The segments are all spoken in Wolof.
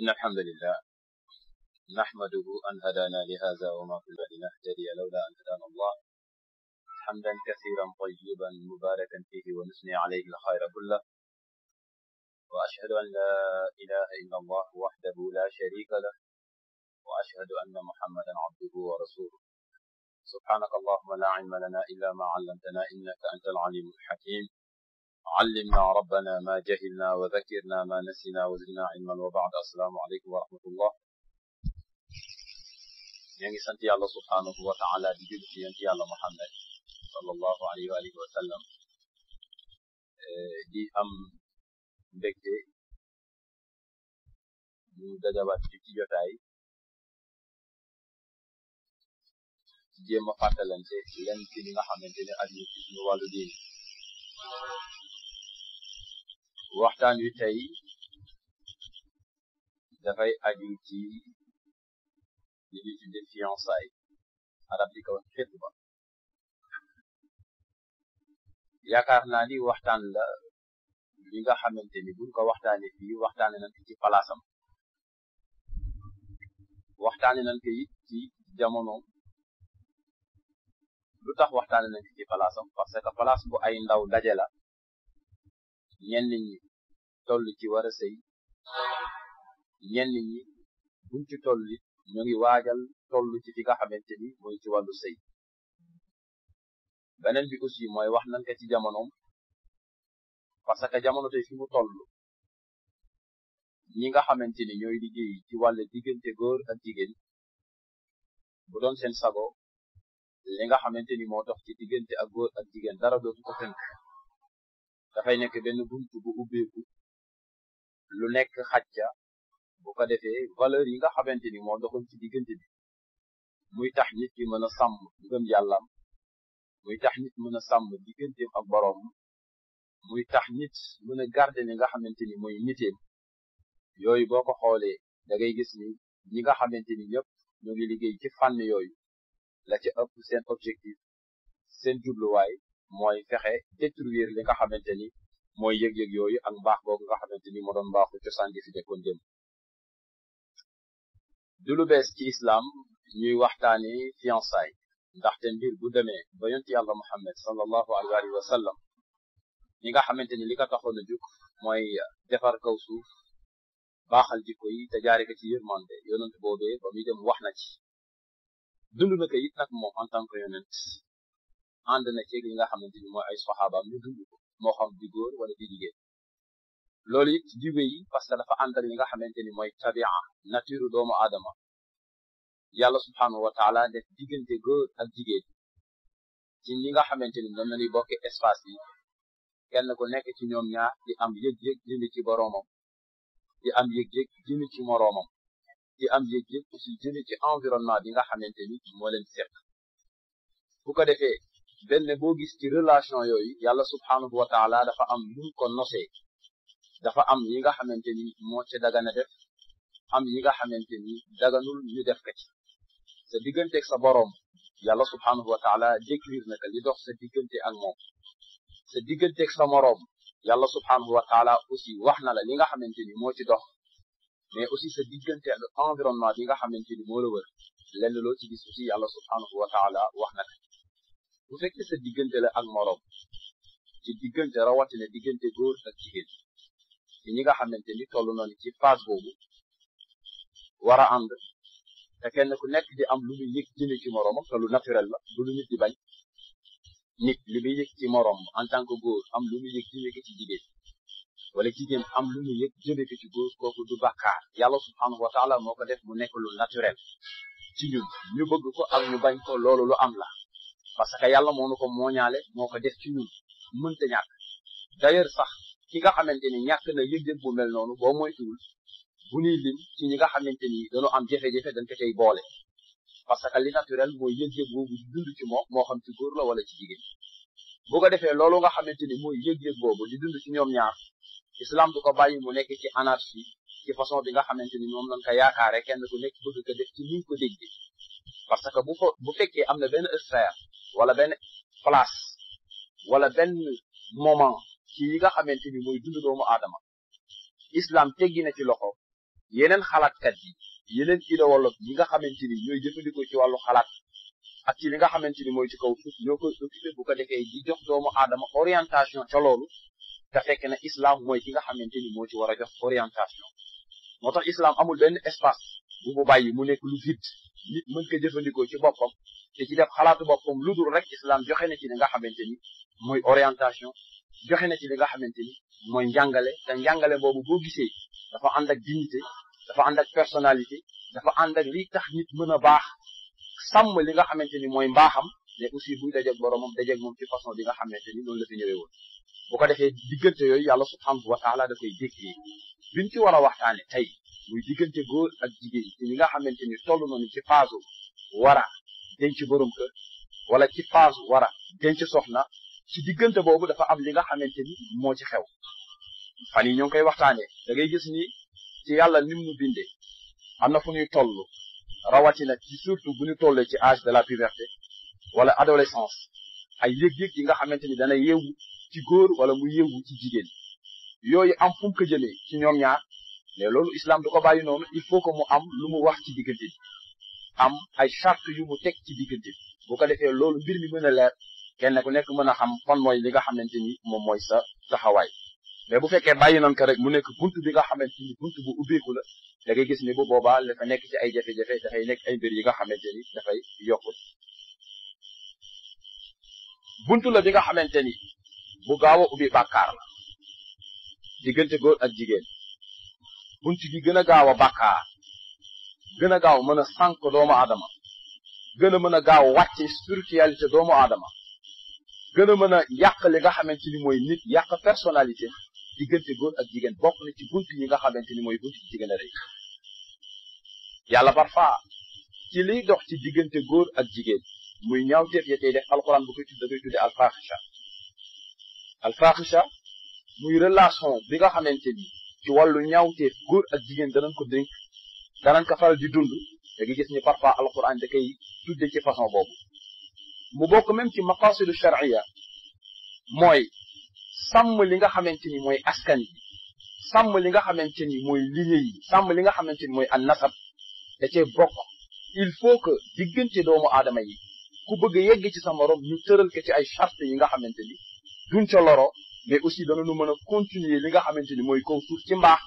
إن الحمد لله نحمده أن هدانا لهذا وما كنا لنهتدي لولا أن هدانا الله حمدا كثيرا طيبا مباركا فيه ونثني عليه الخير كله وأشهد أن لا إله إلا الله وحده لا شريك له وأشهد أن محمدا عبده ورسوله سبحانك اللهم لا علم لنا إلا ما علمتنا إنك أنت العليم الحكيم علمنا ربنا ما جهلنا وذكرنا ما نسينا وزدنا علما وبعد السلام عليكم ورحمة الله يعني سنتي الله سبحانه وتعالى بجبت ينتي الله محمد صلى الله عليه وآله وسلم دي أم بكتي دجابات في جوتاي jéem a fàttalante lenn ci li nga xamante ne aju ci suñu wàllu diine waxtaan wi tey dafay aju ci li ñuy tudde fiançailles arab di ko wax xitba yaakaar naa ni waxtaan la li nga xamante ni buñ ko waxtaane fii waxtaane nañ ko ci palaasam waxtaane nañ ko it ci jamono lu tax waxtaane nañ ci palaasam parce que palaas bu ay ndaw daje la ñenn ñi toll ci war a sëy ñenn ñi buñ ci toll it ñu ngi waajal toll ci fi nga xamante ni mooy ci wàllu sëy beneen bi aussi mooy wax nañ ko ci jamonoom parce que jamono tey fi mu toll ñi nga xamante ni ñooy liggéey ci wàllu diggante góor ak jigéen bu doon seen sago li nga xamante ni moo dox ci diggante ak góor ak jigéen dara dootu ko tënk dafay nekk benn buntu bu ubbeeku lu nekk xajja bu ko defee valeur yi nga xamante ni moo doxoon ci diggante bi muy tax nit ki mën a sàmm ngëm yàllam muy tax nit mën a sàmm digganteem ak boroom muy tax nit mën a garder li nga xamante ni mooy niteem yooyu boo ko xoolee da ngay gis ni ñi nga xamante ni ñëpp ñu ngi liggéey ci fànn yooyu la ci ëpp seen objectif seen jubluwaay mooy fexe détruire li nga xamante ni mooy yëg-yëg yooyu ak mbaax boobu nga xamante ni moo doon mbaaxu cosaan gi fi nekkoon démb du lu bees ci islam ñuy waxtaani fiançailles ndaxte mbir bu demee ba yonent yàlla Muhammad sallallahu alayhi wa sallam ñi nga xamante ni li ko taxoon a jóg mooy defar kaw suuf baaxal jikko yi te jaare ko ci yërmande yonent boobee ba muy dem wax na ci dund na ko it nag moom en tant que yonent ànd na ci li nga xamante ni mooy ay saxaabaam ñu dund ko moo xam di góor wala di jigéen loolu it di wéy parce que dafa ànd ak li nga xamante ni mooy tabia nature doomu aadama yàlla subhanahu wa taala def diggante góor ak jigéen ci ñi nga xamante ni ñoom lañuy bokke espace yi kenn ku nekk ci ñoom ñaar di am yëg-yëg jëme ci boroomam di am yëg-yëg jëme ci moroomam di am yëg-yëg aussi jëme ci environnement bi nga xamante ni moo leen seq bu ko defee benn boo gis ci relation yooyu yàlla subhanahu wa taala dafa am lu ko nosee dafa am yi nga xamante ni moo ci dagana def am yi nga xamante ni daganul ñu def ko ci sa digganteeg sa boroom yàlla subhanahu wa taala décrire na ko li dox sa diggante ak moom sa digganteeg sa moroom yàlla subhanahu wa taala aussi wax na la li nga xamante ni moo ci dox mais aussi sa diggante ak environnement bi nga xamante ni moo la wër lenn loo ci gis aussi yàlla subhanahu wa taala wax na ko bu fekkee sa diggante la ak moroom ci diggante rawatina diggante góor ak jigéen ci ñi nga xamante ni toll nañu ci phase boobu war a ànd te kenn ku nekk di am lu muy yëg jëme ci moroomam te lu naturel la du lu nit di bañ nit li muy yëg ci moroom en tant que góor am lu muy yëg jëme ko ci jigéen wala jigéen am lu muy yëg jëme ko ci góor kooku du bàkkaar yàlla subhanahu wa taala moo ko def mu nekk lu naturel ci ñun ñu bëgg ko ak ñu bañ ko loolu lu am la parce que yàlla moo nu ko mooñaale moo ko def ci ñun mënta ñàkk d'ailleurs sax ki nga xamante ni ñàkk na yëg-yëg bu mel noonu boo moytuwul bu ñuy lim ci ñi nga xamante ni dañoo am jafe-jafe dañ ko cay boole parce que li naturel mooy yëg-yëg boobu di dund ci moom moo xam ci góor la wala ci jigéen bu ko defee loolu nga xamante ni mooy yëg-yëg boobu di dund ci ñoom ñaar islam du ko bàyyi mu nekk ci anarchie ci façon bi nga xamante ni moom lañ ko yaakaare kenn ku nekk bëgg ko def ci ni ko dégg parce que bu fekkee am na benn sphère wala benn place wala benn moment ci yi nga xamante ni mooy dund doomu aadama islam teggi na ci loxo yeneen xalaatkat yi yeneen idéologue yi nga xamante ni ñooy jëfandikoo ci wàllu xalaat ak ci li nga xamante ni mooy ci kaw suuf ñoo koy occupé bu ko defee di jox doomu aadama orientation ca loolu te fekk na islam mooy ki nga xamante ni moo ci war a jox orientation moo tax islam amul benn espace bu mu bàyyi mu nekk lu vide nit mën ko jëfandikoo ci boppam te ci def xalaatu boppam lu dul rek islam joxe na ci li nga xamante ni mooy orientation joxe na ci li nga xamante ni mooy njàngale te njàngale boobu boo gisee dafa ànd ak dignité dafa ànd ak personnalité dafa ànd ak li tax nit mën a baax sàmm li nga xamante ni mooy mbaaxam mais aussi buy dajeeg boromam dajeeg moom ci façon bi nga xamante ni noonu la fi ñëwee woon bu ko defee diggante yooyu yàlla subhanahu wa taala da koy décrire biñ ci war a waxtaane tey muy diggante góor ak jigéen ci li nga xamante ni toll nañu ci phase war a denc borom kër wala ci phase war a denc soxna ci diggante boobu dafa am li nga xamante ni moo ci xew fan yi ñoo ngi koy waxtaanee da ngay gis ni ci yàlla nim nu bindee am na fu ñuy toll rawatina ci surtout bu ñu tollee ci âge de la puberté wala adolescence ay yëg-yëg yi nga xamante ni dana yeewu ci góor wala mu yeewu ci jigéen yooyu am fu mu ko jëlee ci ñoom ñaar mais loolu islam du ko bàyyi noonu il faut que mu am lu mu wax ci diggante bi am ay charte yu mu teg ci diggante bi bu ko defee loolu mbir mi mën a leer kenn ku nekk mën a xam fan mooy li nga xamante ni moom mooy sa taxawaay mais bu fekkee bàyyi nañ ko rek mu nekk buntu bi nga xamante ni buntu bu ubbeeku la da ngay gis ni bu boobaa dafa nekk ci ay jafe-jafe dafay nekk ay mbir yi nga xamante ni dafay yokkul buntu la bi nga xamante ni bu gaaw a ubbi bàkkaar la diggante góor ak jigéen buntu gi gën a gaaw a bàkkaar gën a gaaw mën a sànq doomu aadama gën a mën a gaaw wàcce spiritualité doomu aadama gën a mën a yàq li nga xamante ni mooy nit yàq personnalité diggante góor ak jigéen bokk na ci buntu yi nga xamante ni mooy buntu ci gën a rëy yàlla parfois ci liy dox ci diggante góor ak jigéen muy ñaawteef ya tey def alxuraan bu koy tudde alfaxisha alfaxisha muy relation bi nga xamante ni ci wàllu ñaawteef góor ak jigéen danañ ko dénk danañ ko faral di dund da nga gis ni parfois alxuraan da koy tudde ci façon boobu mu bokk même ci maqasidu shar'iyya mooy sàmm li nga xamante ni mooy askan yi sàmm li nga xamante ni mooy lignée yi sàmm li nga xamante ni mooy an nasab da cee bokk il faut que diggante doomu aadama yi ku bëgg a yegg ci sa morom ñu tëral ko ci ay charte yi nga xamante ni duñ ca loro mais aussi danañu mën a continuer li nga xamante ni mooy kaw suuf ci mbaax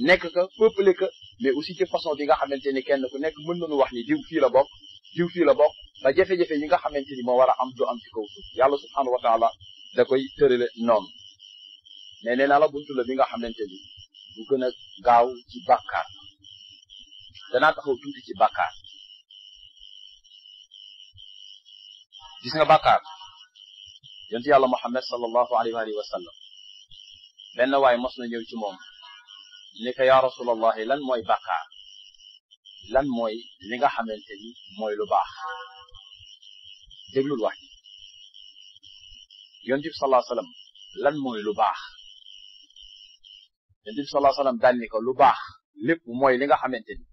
nekk ka peuplé ka mais aussi ci façon bi nga xamante ni kenn ku nekk mën nañu wax ni diw fii la bokk diw fii la bokk ba jafe-jafe yi nga xamante ni moo war a am du am ci kaw suuf yàlla subhanahu wa taala da koy tërale noonu mais nee naa la buntu la bi nga xamante ni bu gën a gaaw ci bàkkaar danaa taxaw tuuti ci bàkkaar gis nga bàkkaar yonent yàlla Muhammad sallallahu alayhi wa sallam benn waay mos na ñëw ci moom ni ko yaa rasulallahi lan mooy bàkkaar lan mooy li nga xamante ni mooy lu baax déglul wax ji yonent bi sallallahu alayhi wa sallam lan mooy lu baax yonent bi sallallahu alayhi wa sallam daal ni ko lu baax lépp mooy li nga xamante ni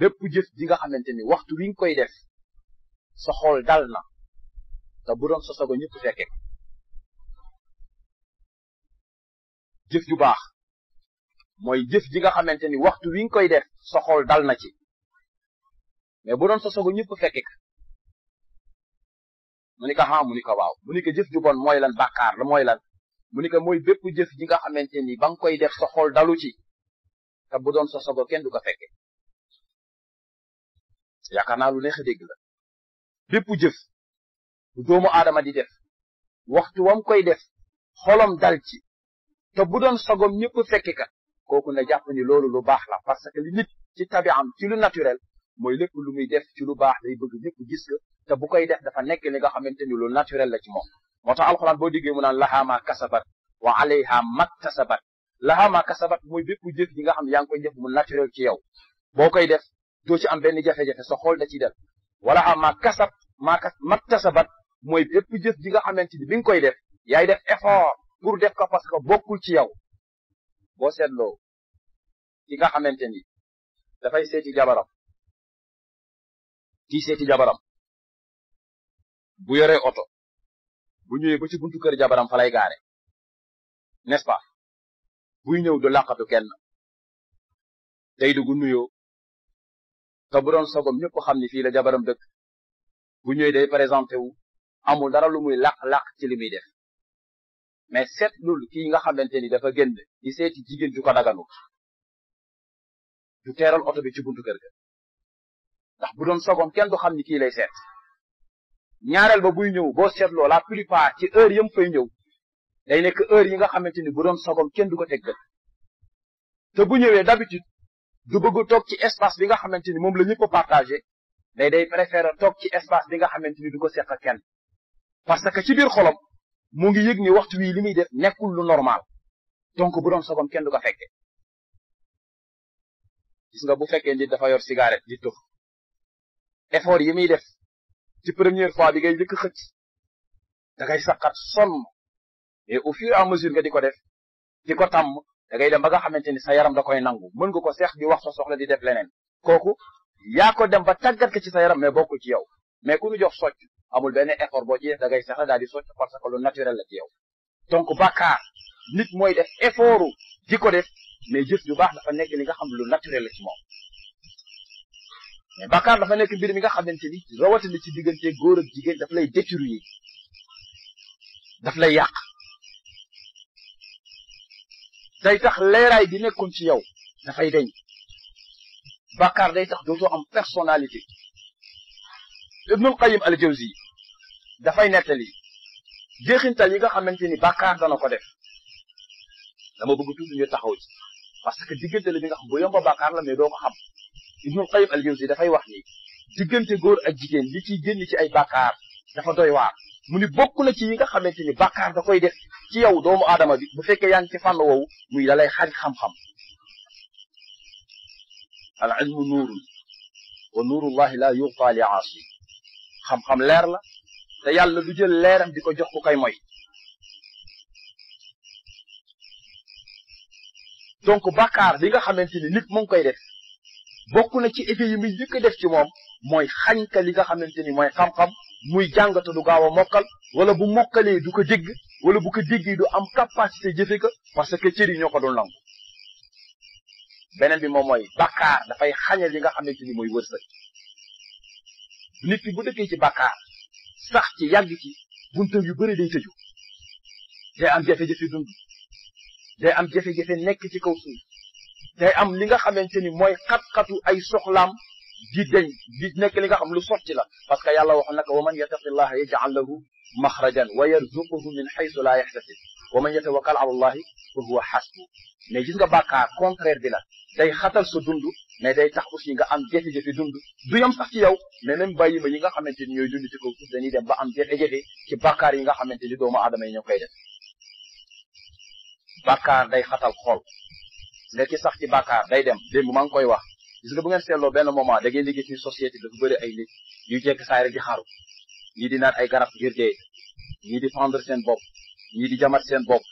lépp jëf ji nga xamante ni waxtu wi nga koy def sa xol dal na te bu doon sa sago ñëpp fekke jëf ju baax mooy jëf ji nga xamante ni waxtu wi nga koy def sa xol dal na ci mais bu doon sa sago ñëpp fekke mu ni ko mu ni ko waaw mu ni ko jëf ju bon mooy lan bàkkaar la mooy lan mu ni ko mooy bépp jëf ji nga xamante ni ba nga koy def sa xol dalu ci te bu doon sa sago kenn du ko fekke yaakaar naa lu neex a dégg la bépp jëf bu doomu aadama di def waxtu wam koy def xolam dal ci te bu doon sagom ñëpp fekke ka kooku na jàpp ni loolu lu baax la parce que li nit ci tabiam ci lu naturel mooy lépp lu muy def ci lu baax day bëgg ñëpp gis ko te bu koy def dafa nekk li nga xamante ni lu naturel la ci moom moo tax alxuraan boo diggee mu naan lahaa ma kasabat wa alayha maktasabat lahaa ma kasabat mooy bépp jëf yi nga xam yaa ngi koy def mu naturel ci yow boo koy def doo ci am benn jafe-jafe sa xol da ci del wala ma kasab maktasabat mooy bépp jëf ji nga xamante ni bi nga koy def yaay def effort pour def ko parce que bokkul ci yow boo seetloo ki nga xamante ni dafay seeti jabaram kii seeti jabaram bu yoree oto bu ñëwee ba ci buntu kër jabaram fa lay gaare n'est-ce pas buy ñëw du làqatu kenn day dugg nuyoo te bu doon sogom ñëpp xam ni fii la jabaram dëkk bu ñëwee day présenté wu amul dara lu muy laq-laq ci li muy def mais seetlul kii nga xamante ni dafa génn di seeti jigéen ju ko daganu du teeral oto bi ci buntu kër ga ndax bu doon sogom kenn du xam ni kii lay seet ñaareel ba buy ñëw boo seetloo la plupart ci heure yëm fay ñëw day nekk heure yi nga xamante ni bu doon sogom kenn du ko teg gët te bu ñëwee d'habitude du bëgg toog ci espace bi nga xamante ni moom la ñëpp a partagé day préférer toog ci espace bi nga xamante ni du ko seq ak kenn parce que ci biir xolam mu ngi yëg ni waxtu wi li muy def nekkul lu normal donc bu doon sogom kenn du ko fekke gis nga bu fekkee nit dafa yor cigarette di tux effort yi muy def ci première fois bi ngay njëkk xëcc da ngay saqat sonn et au fur et à mesure nga di ko def di ko tàmm da ngay dem ba nga xamante ni sa yaram da koy nangu mën nga ko seex di wax sa soxla di def leneen kooku yaa ko dem ba tàggat ko ci sa yaram mais bokkul ci yow mais ku ñu jox socc amul benn effort boo ci def da ngay sax daal di socc parce que lu naturel la ci yow donc bàkkaar nit mooy def effortu di ko def mais jëf ju baax dafa nekk li nga xam lu naturel la ci moom mais bàkkaar dafa nekk mbir mi nga xamante ni rawatina ci diggante góor ak jigéen daf lay détruire daf lay yàq day tax leeraay bi nekkoon ci yow dafay deñ bàkkaar day tax dootoo am personnalité Ibnul Qayyim al-Jawzi dafay nettali jeexintal yi nga xamante ni bàkkaar dana ko def dama bëgg tuuti ñu taxaw ci parce que diggante la bi nga xam bu yomba bàkkaar la mais doo ko xam Ibnul Qayyim al-Jawzi dafay wax ni diggante góor ak jigéen li ciy génn ci ay bàkkaar dafa doy waar mu ni bokk na ci yi nga xamante ni bàkkaar da koy def ci yow doomu aadama bi bu fekkee yaa ngi ci fànn woowu muy da lay xañ xam-xam al ilmu nuurun wa nuurullahi la yughfa li aasi xam-xam leer la te yàlla du jël leeram di ko jox ku koy moy donc bàkkaar bi nga xamante ni nit mu ngi koy def bokk na ci effet yi muy njëkk a def ci moom mooy xañ ka li nga xamante ni mooy xam-xam muy jàngata du gaaw a mokkal wala bu mokkalee du ko dégg wala bu ko déggee du am capacité jëfe ko parce que cër yi ñoo ko doon nangu beneen bi moom mooy bàkkaar dafay xañe li nga xamante ni mooy wërsëg nit ki bu dëkkee ci bàkkaar sax ci yàgg ci buntam yu bëri day tëju day am jafe-jafe dund day am jafe-jafe nekk ci kaw suuf day am li nga xamante ni mooy xat-xatu ay soxlaam di deñ di nekk li nga xam lu sotti la parce que yàlla wax naka wa man yattaqillaha yaj'al lahu maxrajan wa yarzuquhu min haythu la yahtasib wa man yatawakkal ala allahi fa huwa hasbu mais gis nga bàkkaar contraire bi la day xatal sa dund mais day tax aussi nga am jafe-jafe dund du yam sax ci yow mais même bàyyi ma yi nga xamante ni ñooy dund ci kaw suuf dañuy dem ba am jafe-jafe ci bàkkaar yi nga xamante ni doomu aadama yi ñoo koy def bàkkaar day xatal xol nga ki sax ci bàkkaar day dem démb maa ngi koy wax gis nga bu ngeen seetloo benn moment da ngeen di gis ni société dafa bëri ay nit yu jekk saay rek di xaru ñii di naan ay garab ngir dee ñii di fendre seen bopp ñii di jamat seen bopp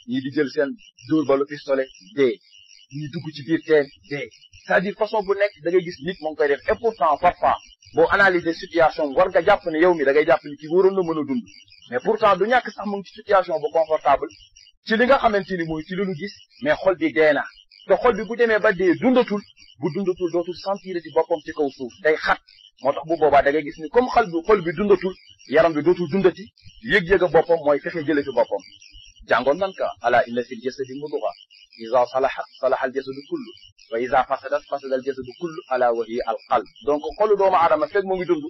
ñii di jël seen dóor balu pistolet dee ñii dugg ci biir teen dee c'est-à-dire façon bu nekk da ngay gis nit moo ngi koy def et pourtant parfois boo analyser situation war nga jàpp ne yow mi da ngay jàpp ni ki waroon na mën a dund mais pourtant du ñàkk sax mu ngi ci situation bu confortable ci li nga xamante ni mooy ci lu ñu gis mais xol bi dee na te xol bi bu demee ba dee dundatul bu dundatul dootul sentir ci boppam ci kaw suuf day xat moo tax bu boobaa da ngay gis ni comme xol bi dundatul yaram bi dootul dundati yëg-yëg a boppam mooy fexe jële fi boppam jàngoon nan ka ala inna fil jasadi mudga iza salahat salaha al jasadu kullu wa iza fasadat fasada al jasadu kullu ala wa hiya al qalb donc xolu doomu aadama fekk moo ngi dund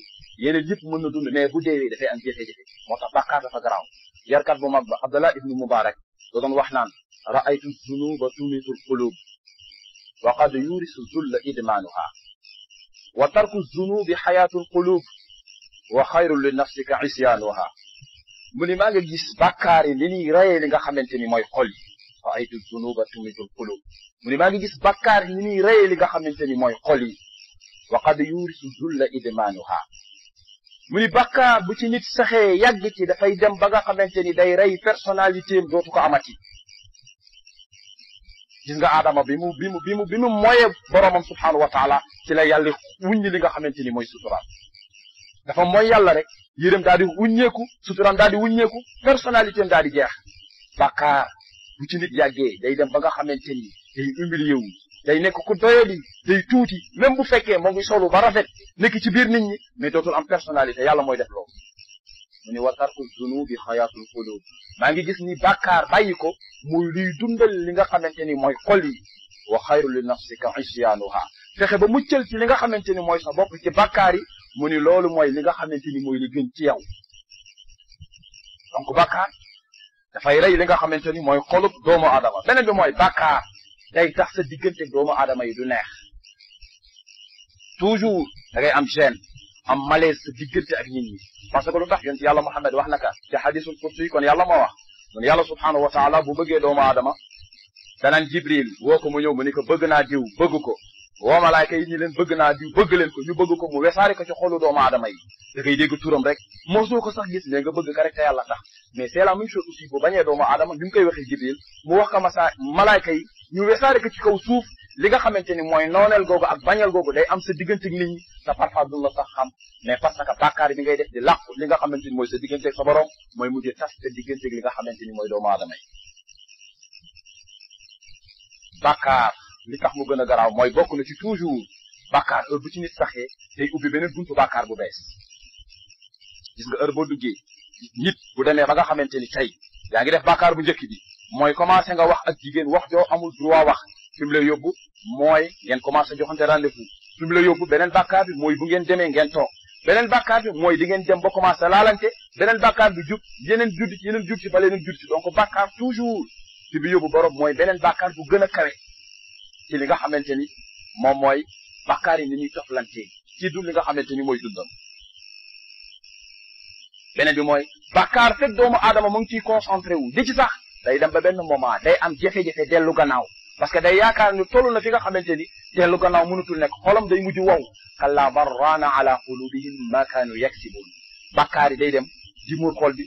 yeneen yëpp mën na dund mais bu deewee dafay am jafe-jafe moo tax bàkkaar dafa garaaw yarkat bu mag ba Abdallah ibnu Mubarak da doon wax naan ra'aytu zunuba tumitu al qulub wa qad yurisu zulla idmanuha wa tarku zunubi xayaatu al qulub wa xayrun li nafsika isyanuha mu ni maa nga gis bàkkaar yi li ñuy rayee li nga xamante ni mooy xol yi ra'aytu zunuba tumitu al qulub mu ni maa ngi gis bàkkaar yi li ñuy rayee li nga xamante ni mooy xol yi wa qad yurisu zulla idmanuha mu ni bàkkaar bu ci nit saxee yàgg ci dafay dem ba nga xamante ni day rey personnalité am dootu ko amati gis nga Adama bi mu moyee boromam subhanahu wa taala ci la yàlla wuññi li nga xamante ni mooy suturaam dafa mooy yàlla rek yërëm daal di wuññeeku suturaam daal di wuññeeku personnalité am daal di jeex bàkkaar bu ci nit yàggee day dem ba nga xamante ni day humilié wu day nekk ku doyadi day tuuti même bu fekkee moo ngi solu ba rafet nekk ci biir nit ñi mais dootul am personnalité yàlla mooy def loolu mu ni wa tarku zunubi xayaatul qulub maa ngi gis ni bàkkaar bàyyi ko muy luy dundal li nga xamante ni mooy xol yi wa xayru li nafsika isyaanuha fexe ba muccal ci li nga xamante ni mooy sa bopp ci bàkkaar yi mu ni loolu mooy li nga xamante ni mooy li gën ci yow donc bàkkaar dafay rey li nga xamante ni mooy xolub doomu aadama beneen bi mooy bàkkaar day tax sa diggante doomu aadama yi du neex toujours da ngay am gêne am malaise sa diggante ak nit ñi parce que lu tax yonent yàlla Muhammad wax naka ci hadisul qudsi kon yàlla moo wax kon yàlla subhanahu wa taala bu bëggee doomu aadama danaan Jibril woo ko mu ñëw mu ni ko bëgg naa diw bëgg ko woo malaayka yi ñi leen bëgg naa diw bëgg leen ko ñu bëgg ko mu wesaare ko ci xolu doomu aadama yi da ngay dégg turam rek mosoo ko sax gis mais nga bëgg ka rek te yàlla tax mais c'est la même chose aussi bu bañee doomu aadama bi mu koy waxee Jibril mu wax ko malaayka yi ñu wesaare ko ci kaw suuf li nga xamante ni mooy nooneel googu ak bañal googu day am sa diggante ak nit ñi te parfois duñ la sax xam mais parce que bàkkaar bi ngay def di làqu li nga xamante ni mooy sa diggante ak sa borom mooy mujj tas sa diggante ak li nga xamante ni mooy doomu aadama yi bàkkaar li tax mu gën a garaaw mooy bokk na ci toujours bàkkaar heure bu ci nit saxee day ubbi beneen buntu bàkkaar bu bees gis nga heure boo duggee nit bu demee ba nga xamante ni tey yaa ngi def bàkkaar bu njëkk bi mooy commencé nga wax ak jigéen wax joo amul droit wax fi mu lay yóbbu mooy ngeen commencé joxante rendez-vous fi mu lay yóbbu beneen bàkkaar bi mooy bu ngeen demee ngeen toog beneen bàkkaar bi mooy di ngeen dem ba commencé laalante beneen bàkkaar bi jub yeneen jub ci ba leneen jub ci donc bàkkaar toujours fi bi yóbbu borom mooy beneen bàkkaar bu gën a kawe ci li nga xamante ni moom mooy bàkkaar yi ni ñuy toflante ci dund li nga xamante ni mooy dundam beneen bi mooy bàkkaar fekk doomu aadama mu ngi ciy concentré wu di ci sax day dem ba benn moment day am jafe-jafe dellu gannaaw parce que day yaakaar ni toll na fi nga xamante ni dellu gannaaw mënutul nekk xolam day mujj wow kalla barraana ala qulubihim ma kaanu yaksibun bàkkaar yi day dem di muur xol bi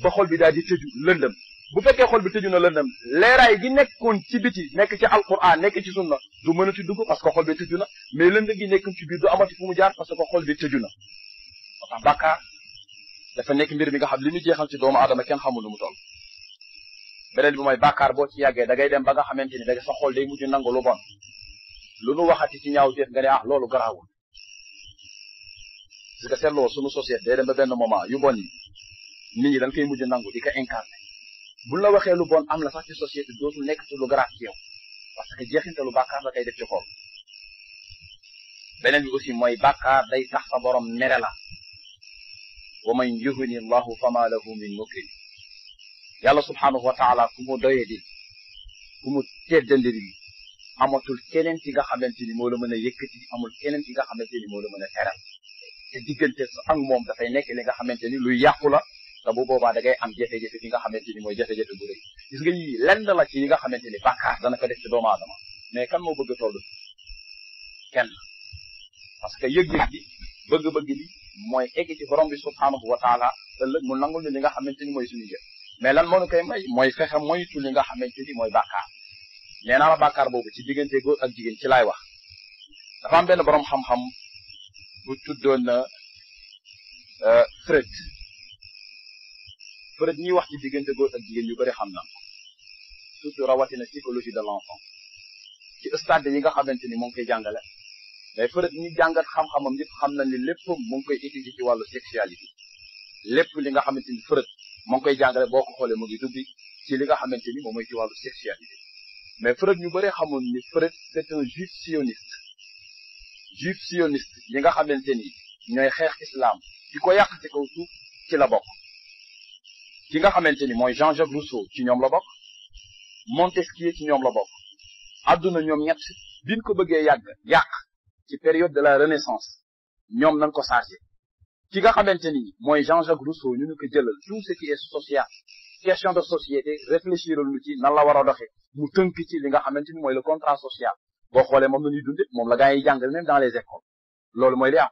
ba xol bi daal di tëju lëndëm bu fekkee xol bi tëju na lëndëm leeraay gi nekkoon ci biti nekk ci alquran nekk ci sunna du mënati dugg parce que xol bi tëju na mais lëndëm gi nekk ci biir du amati fu mu jaar parce que xol bi tëju na moo tax bàkkaar dafa nekk mbir mi nga xam li ñu jeexal ci doomu aadama kenn xamul nu mu toll beneen bi mooy bàkkaar boo ci yàggee da ngay dem ba nga xamante ni da nga sa xol day mujj nangu lu bon lu nu waxati ci ñaaw jëf nga ne loolu garaawul parce que seetloo sunu société day dem ba benn moment yu bon yi nit ñi dañ koy mujj nangu di ko incarné buñ la waxee lu bon am la sax ci société dootul nekk ci lu garaaw ci yow parce que jeexintalu bàkkaar la koy def ci xol beneen bi aussi mooy bàkkaar day tax sa borom mere la wa man yuhini allahu fama lahu min mukrim yàlla subhanahu wa taala ku mu doyee di ku mu teddandiri amatul keneen ci nga xamante ni moo la mën a yëkkati amul keneen ci nga xamante ni moo la mën a teral te diggante ak moom dafay nekk li nga xamante ni luy yàqu la te bu boobaa da ngay am jafe-jafe fi nga xamante ni mooy jafe-jafe bu rëy gis nga yii lenn la ci yi nga xamante ni bàkkaar dana ko def ci doomu aadama mais kan moo bëgg a toll kenn parce que yëg-yëg bi bëgg-bëgg bi mooy egg ci borom bi subhanahu wa taala ëllëg mu nangul ni li nga xamante ni mooy suñu jëf mais lan moo nu koy may mooy fexe moytu li nga xamante ni mooy bàkkaar nee naa la bàkkaar boobu ci diggante góor ak jigéen ci laay wax dafa am benn borom xam-xam bu tuddoon Freud ñuy wax ci diggante góor ak jigéen ñu bëri xam na surtout rawatina psychologie de l'enfant ci stade yi nga xamante ni moo ngi koy jàngale mais Freud ñi jàngat xam-xamam ñëpp xam nañ ni lépp mu ngi koy étudier ci wàllu sexualité lépp li nga xamante ni Freud moo ngi koy jàngale boo ko xoolee mu ngi dugg ci li nga xamante ni moom mooy ci wàllu sexualité mais Freud ñu bëree xamoon ni Freud c'est un juif sioniste yi nga xamante ni ñooy xeex islam di ko yàq ci kaw suuf ci la bokk ki nga xamante ni mooy Jean-Jacques Rousseau ci ñoom la bokk Montesquieu ci ñoom la bokk adduna ñoom ñett biñ ko bëggee yàq ci période de la Renaissance ñoom nañ ko chargé ki nga xamante ni mooy Jean-Jacques Rousseau ñu ko jëlal tout ce qui est social question de société réfléchir lu ci nan la war a doxee mu tënk ci li nga xamante ni mooy le contrat social boo xoolee moom la ñuy dundee moom la gaa yi jàngal même dans les écoles loolu mooy li am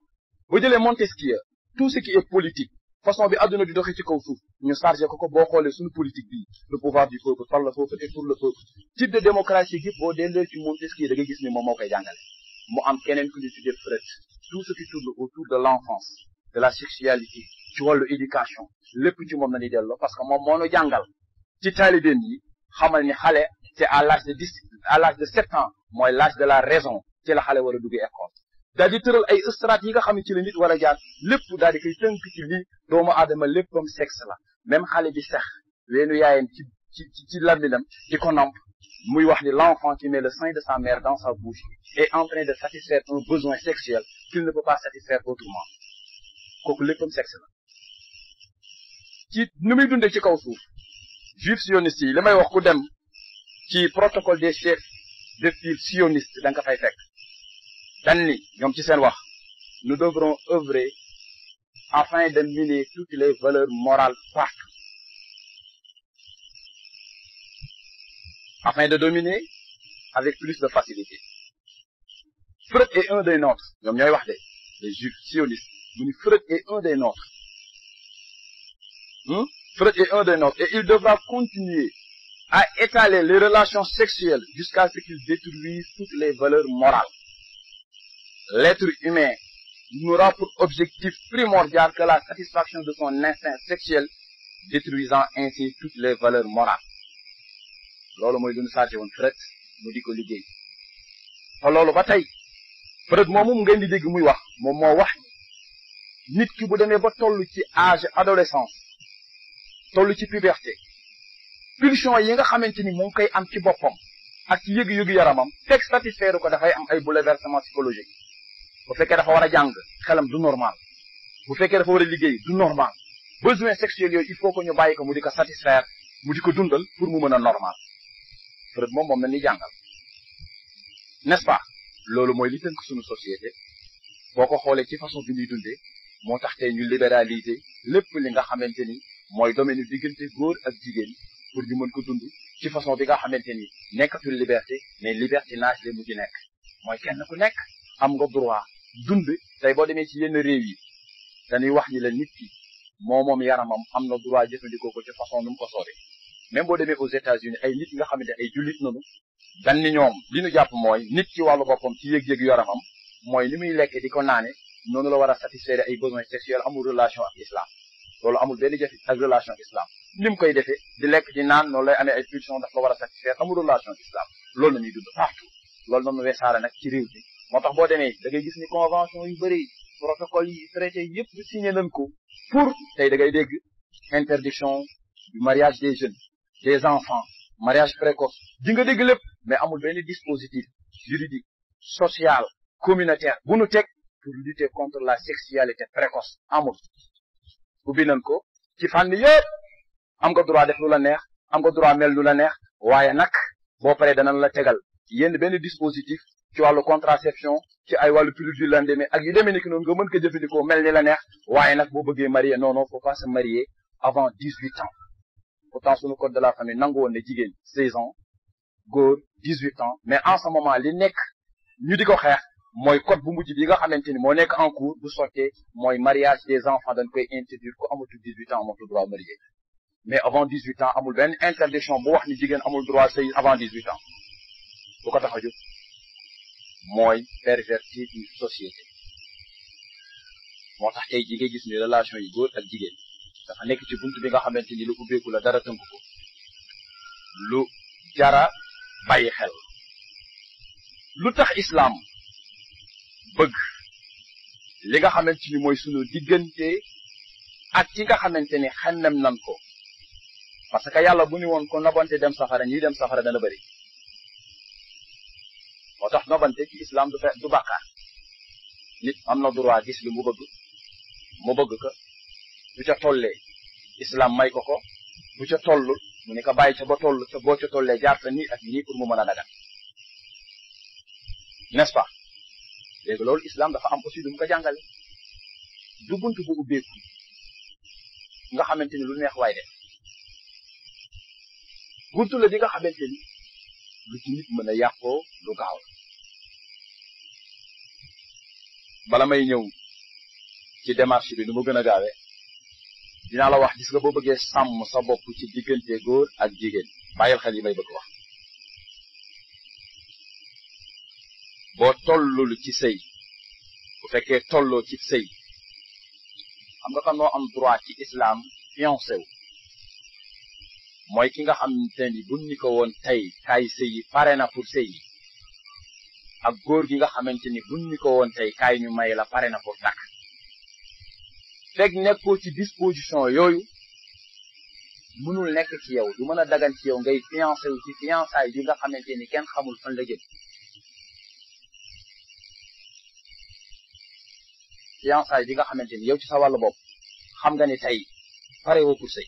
boo jëlee Montesquieu tout ce qui est politique façon bi adduna di doxee ci kaw suuf ñu chargé ko boo xoolee suñu politique bi le pouvoir du peuple par le peuple et pour le peuple type de démocratie gi boo delloo ci Montesquieu da nga gis ni moom moo koy jàngale mu am keneen ku ñu tuddee Freud tout ce qui tourne autour de l'enfance de la sexualité ci wàllu éducation lépp ci moom la ñuy delloo parce que moom moo ñu jàngal ci taalibeen yi xamal ni xale c'est à l'âge de 7 ans mooy l'âge de la raison ci la xale war a dugg école daal di tëral ay strates yi nga xam ne ci la nit war a jaar lépp daal di koy tënk ci lii doomu aadama léppam sexe la même xale bi sax weenu yaayam ci lambinam di ko namp muy wax ni l'enfant qui met le sein de sa mère dans sa bouche est en train de satisfaire un besoin sexuel qu'il ne peut pas satisfaire autrement kooku léppam sexe la ci nu muy dundee ci kaw suuf juif sioniste yi li may wax ku dem ci protocole des chefs de file sioniste da nga ko fay fekk dan ni ñoom ci seen wax nous devrons œuvrer afin de miner toutes les valeurs morales partout afin de dominer avec plus de facilité. Freud est un des nôtres ñoom ñooy wax de les juifs sionistes mu ni Freud est un des nôtres Freud est un des nôtres et il devra continuer à étaler les relations sexuelles jusqu'à ce qu'il détruise toutes les valeurs morales. L'être humain n'aura pour objectif primordial que la satisfaction de son instinct sexuel, détruisant ainsi toutes les valeurs morales. loolu mooy lu ñu chargé woon Freud mu di ko liggéey te loolu ba tey Freud moomu ngeen di dégg muy wax moom moo wax nit ki bu demee ba toll ci âge adolescence toll ci puberté pulsion yi nga xamante ni mu ngi koy am ci boppam ak ci yëgu-yëgu yaramam fekk satisfaire ko dafay am ay bouleversement psychologique bu fekkee dafa war a jàng xelam du normal bu fekkee dafa war a liggéey du normal besoin sexuel yooyu il faut que ñu bàyyi ko mu di ko satisfaire mu di ko dundal pour mu mën a normal Freud moom na ni jàngal n'est-ce pas loolu mooy li tënk suñu société boo ko xoolee ci façon bi ñuy dundee moo tax tey ñu libéraliser lépp li nga xamante ni mooy domaine diggante góor ak jigéen pour ñu mën ko dund ci façon bi nga xamante ni nekkatul liberté mais libertinage la mu ci nekk mooy kenn ku nekk am nga droit dund tey boo demee ci yenn réew yi dañuy wax ni la nit ki moom yaramam am na droit jëfandikoo ko ci façon nu mu ko soobee même boo demee aux États-Unis ay nit nga xamante ay jullit nañu dan ni ñoom li ñu jàpp mooy nit ci wàllu boppam ci yëg-yëg yaramam mooy li muy lekk di ko naane noonu la war a satisfaire ay besoins sexuels amul relation ak islam loolu amul benn jafe ak relation islam ni mu koy defee di lekk di naan noonu lay amee ay pulsion daf ko war a satisfaire amul relation islam loolu la ñuy dund partout loolu noonu weesaare nag ci réew mi moo tax boo demee da ngay gis ni convention yu bëri protocole yi traité yëpp ñu signé nañ ko pour tey da ngay dégg interdiction du mariage des jeunes des enfants mariage précoce di nga dégg lépp mais amul benn dispositif juridique social communautaire bu nu teg pour lutter contre la sexualité précoce amul ubbi nañ ko ci fànn yëpp am nga droit def lu la neex am nga droit mel lu la neex waaye nag boo paree danañ la tegal yenn benn dispositif ci wàllu contraception ci ay wàllu pilule du lendemain ak yu demee ni ki noonu nga mën ko jëfandikoo mel ni la neex waaye nag boo bëggee marier non non faut pas se marier avant 18 ans pourtant suñu code de la famille nangu woon ne jigéen 16 ans góor 18 ans mais en ce moment li nekk ñu di ko xeex mooy code bu mujj bi nga xamante ni moo nekk en cours bu sottee mooy mariage des enfants dañ koy interdire ku amatul 18 ans amatul droit marier mais avant 18 ans amul benn interdiction bu wax ni jigéen amul droit sëy avant 18 ans bu ko tax a jóg mooy pervertir une société moo tax tey ji nga gis ni relation yi góor ak jigéen dafa nekk ci buntu bi nga xamante ni lu ubbeeku la dara tënk ko lu jara bàyyi xel lu tax islam bëgg li nga xamante ni mooy sunu diggante ak ki nga xamante ni xennem nan ko parce que yàlla bu ñu woon ko nobante dem safara ñiy dem safara dana bëri moo tax nobante ci islam du bàkkaar nit am na droit gis li mu bëgg ko bu ca tollee islam may ko ko bu ca tollul mu ne ko bàyyi ca ba toll ca boo ca tollee jaar sa nii ak nii pour mu mën a dagat n'est-ce pas léegi loolu islam dafa am aussi lu mu ko jàngale du bunt bu ubbeeku nga xamante ni lu neex waay def buntu la di nga xamante ni lu ci nit mën a yàqoo lu gaaw bala may ñëw ci démarche bi nu mu gën a gaawee dinaa la wax gis nga boo bëggee sàmm sa bopp ci diggante góor ak jigéen bàyyil xel yi may bëgg wax boo tollul ci sëy bu fekkee tolloo ci sëy xam nga kan moo am droit ci islam fiancé wu mooy ki nga xamante ni buñ ni ko woon tey kaay sëy yi pare na pour sëy yi ak góor gi nga xamante ni buñ ñu ko woon tey kaay ñu may la pare na pour takk fekk nekkoo ci disposition yooyu mënul nekk ci yow du mën a dagan ci yow ngay fiancé wu ci fiançaay bi nga xamante ni kenn xamul fan la jëm fiançaay bi nga xamante ni yow ci sa wàllu bopp xam nga ni tey pare woo pour sëy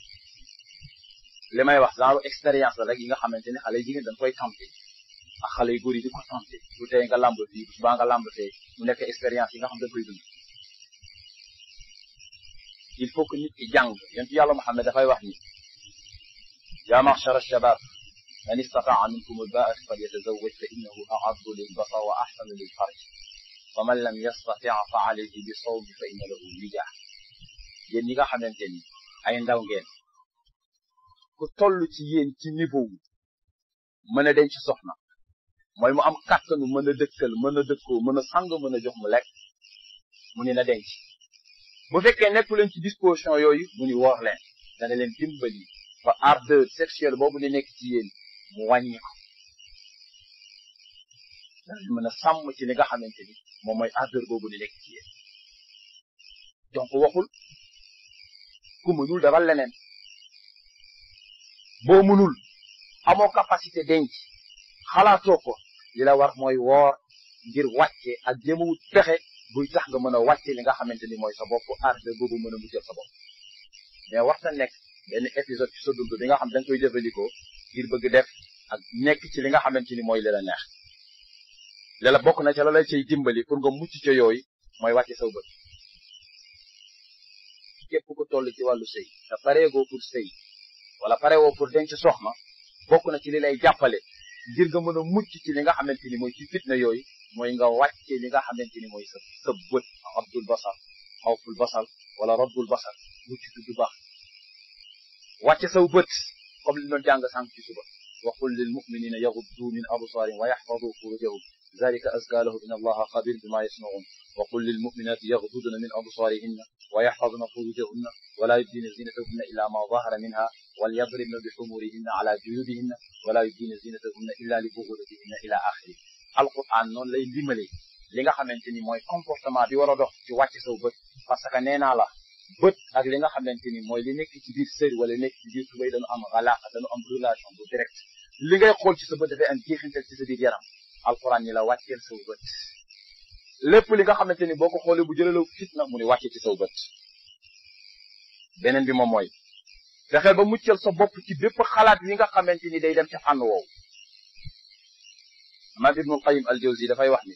li may wax genre expérience la rek yi nga xamante ni xale jigéen dañ koy tenté ak xale yu góor yi di ko tenté bu tey nga lamb fii bu subaa nga lamb fee mu nekk expérience yi nga xam dañ koy dund il faut que nit ki jàng yonent yàlla Muhammad dafay wax ni yaa ma'shara ash-shabab man istata'a minkum al-ba'ata falyatazawwaj fa innahu a'addu lil-basar wa ahsanu lil-farj wa man lam yastati' fa alayhi bi-sawmi fa inna lahu wijaa yéen ñi nga xamante ni ay ndaw ngeen ku toll ci yéen ci niveau mën a denc soxna mooy mu am kàttanu mën a dëkkal mën a dëkkoo mën a sang mën a jox mu lekk mu ni na denc bu fekkee nekku leen ci disposition yooyu mu ni woor leen dana leen dimbali ba ardeur sexuelle boobu di nekk ci yéen mu wàññi ko dana mën a sàmm ci li nga xamante ni moom mooy ardeur boobu di nekk ci yéen donc waxul ku mënul defal leneen boo mënul amoo capacité denc xalaatoo ko li la war mooy woor ngir wàcce ak jëmawut pexe buy tax nga mën a wàcce li nga xamante ni mooy sa bopp ardeur boobu mën a muccal sa bopp mais waxta nekk benn épisode ci sa dund bi nga xam da nga koy jëfandikoo ngir bëgg def ak nekk ci li nga xamante ni mooy li la neex li la bokk na ca la lay cay dimbali pour nga mucc ca yooyu mooy wàcce saw bët képp ku toll ci wàllu sëy te pareegoo pour sëy wala pareewoo pour denc soxna bokk na ci li lay jàppale ngir nga mën a mucc ci li nga xamante ni mooy ci fitna yooyu mooy nga wàcce li nga xamante ni mooy sa bët abdul basar xawful basar wala raddul basar mucc du baax wàcce saw bët comme li doon jàng sànq ci suba wa qul lil muminina yaghuddu min absarihim wa yahfadu furujahum zalika azka lahum inna allaha khabir bima yasnaun wa qul lil muminati yaghdudna min absarihinna wa yahfazna furujahunna wa la yubdina zinatahunna illa ma zahara minha walyadribna bi humurihinna ala juyubihinna wa la yubdina zinatahunna illa li bughulatihinna ila akhiri alquran noonu lay limale li nga xamante ni mooy comportement bi war a dox ci wàcce saw bët parce que nee naa la bët ak li nga xamante ni mooy li nekk ci biir sër wala nekk ci biir tubay dañu am xalaaqa dañu am relation bu direct li ngay xool ci sa bët dafay am jeexintal ci sa biir yaram alquran ni la wàcceel saw bët lépp li nga xamante ni boo ko xoolee bu jëlalaw fitna mu ni wàcce ci saw bët beneen bi moom mooy fexeel ba muccal sa bopp ci bépp xalaat yi nga xamante ni day dem ci fànn woowu Imaam Ibnul Qayyim al-Jawzi dafay wax ni